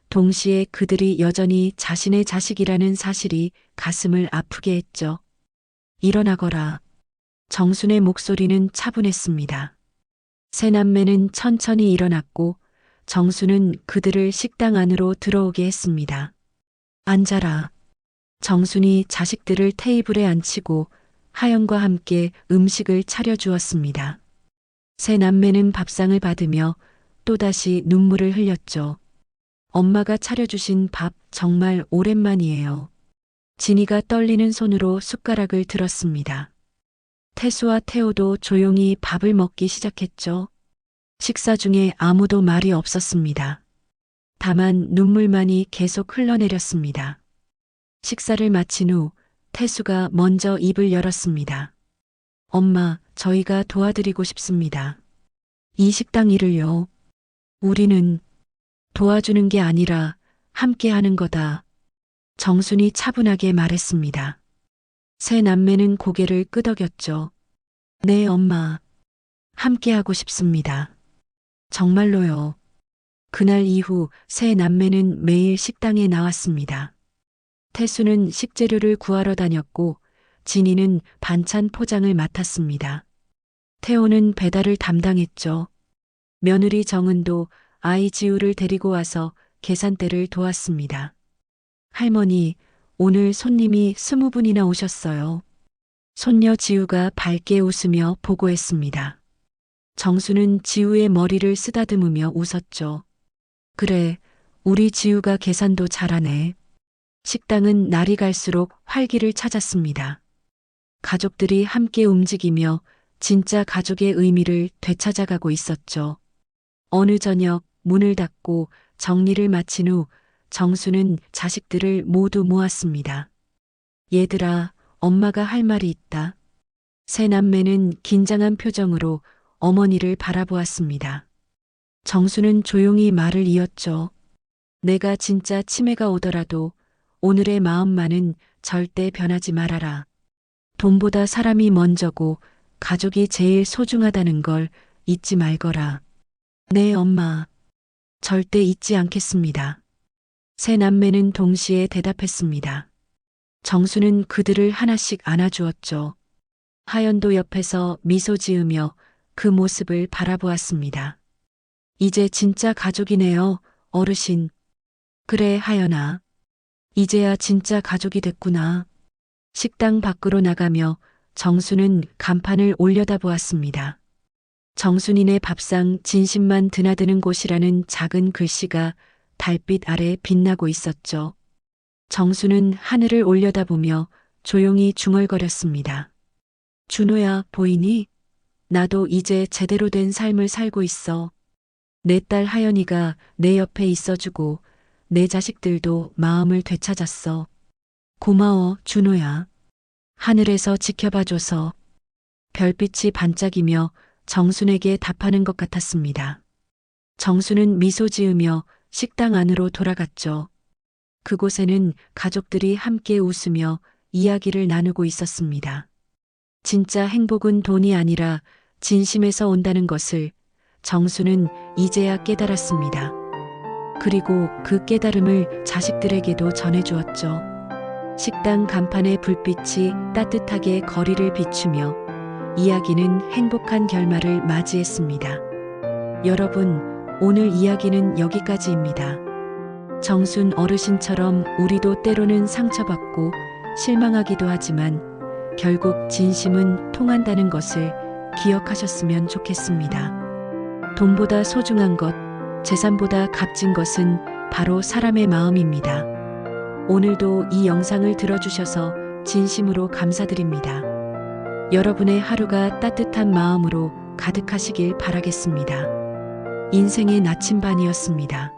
Speaker 2: 동시에 그들이 여전히 자신의 자식이라는 사실이 가슴을 아프게 했죠. 일어나거라. 정순의 목소리는 차분했습니다. 세 남매는 천천히 일어났고 정수는 그들을 식당 안으로 들어오게 했습니다. 앉아라. 정순이 자식들을 테이블에 앉히고 하연과 함께 음식을 차려주었습니다. 세 남매는 밥상을 받으며 또다시 눈물을 흘렸죠. 엄마가 차려주신 밥 정말 오랜만이에요. 진이가 떨리는 손으로 숟가락을 들었습니다. 태수와 태호도 조용히 밥을 먹기 시작했죠. 식사 중에 아무도 말이 없었습니다. 다만 눈물만이 계속 흘러내렸습니다. 식사를 마친 후 태수가 먼저 입을 열었습니다. 엄마, 저희가 도와드리고 싶습니다. 이 식당 일을요. 우리는 도와주는 게 아니라 함께 하는 거다. 정순이 차분하게 말했습니다. 세 남매는 고개를 끄덕였죠. 네, 엄마. 함께하고 싶습니다. 정말로요. 그날 이후 세 남매는 매일 식당에 나왔습니다. 태수는 식재료를 구하러 다녔고 진이는 반찬 포장을 맡았습니다. 태호는 배달을 담당했죠. 며느리 정은도 아이 지우를 데리고 와서 계산대를 도왔습니다. 할머니, 오늘 손님이 20분이나 오셨어요. 손녀 지우가 밝게 웃으며 보고했습니다. 정수는 지우의 머리를 쓰다듬으며 웃었죠. 그래, 우리 지우가 계산도 잘하네. 식당은 날이 갈수록 활기를 찾았습니다. 가족들이 함께 움직이며 진짜 가족의 의미를 되찾아가고 있었죠. 어느 저녁 문을 닫고 정리를 마친 후 정수는 자식들을 모두 모았습니다. 얘들아, 엄마가 할 말이 있다. 세 남매는 긴장한 표정으로 어머니를 바라보았습니다. 정수는 조용히 말을 이었죠. 내가 진짜 치매가 오더라도 오늘의 마음만은 절대 변하지 말아라. 돈보다 사람이 먼저고 가족이 제일 소중하다는 걸 잊지 말거라. 네, 엄마. 절대 잊지 않겠습니다. 세 남매는 동시에 대답했습니다. 정수는 그들을 하나씩 안아주었죠. 하연도 옆에서 미소 지으며 그 모습을 바라보았습니다. 이제 진짜 가족이네요, 어르신. 그래, 하연아. 이제야 진짜 가족이 됐구나. 식당 밖으로 나가며 정수는 간판을 올려다보았습니다. 정순이네 밥상 진심만 드나드는 곳이라는 작은 글씨가 달빛 아래 빛나고 있었죠. 정수는 하늘을 올려다보며 조용히 중얼거렸습니다. 준호야, 보이니? 나도 이제 제대로 된 삶을 살고 있어. 내 딸 하연이가 내 옆에 있어주고 내 자식들도 마음을 되찾았어. 고마워, 준호야. 하늘에서 지켜봐줘서. 별빛이 반짝이며 정순에게 답하는 것 같았습니다. 정순은 미소 지으며 식당 안으로 돌아갔죠. 그곳에는 가족들이 함께 웃으며 이야기를 나누고 있었습니다. 진짜 행복은 돈이 아니라 진심에서 온다는 것을 정수는 이제야 깨달았습니다. 그리고 그 깨달음을 자식들에게도 전해주었죠. 식당 간판의 불빛이 따뜻하게 거리를 비추며 이야기는 행복한 결말을 맞이했습니다. 여러분, 오늘 이야기는 여기까지입니다. 정순 어르신처럼 우리도 때로는 상처받고 실망하기도 하지만 결국 진심은 통한다는 것을 기억하셨으면 좋겠습니다. 돈보다 소중한 것, 재산보다 값진 것은 바로 사람의 마음입니다. 오늘도 이 영상을 들어주셔서 진심으로 감사드립니다. 여러분의 하루가 따뜻한 마음으로 가득하시길 바라겠습니다. 인생의 나침반이었습니다.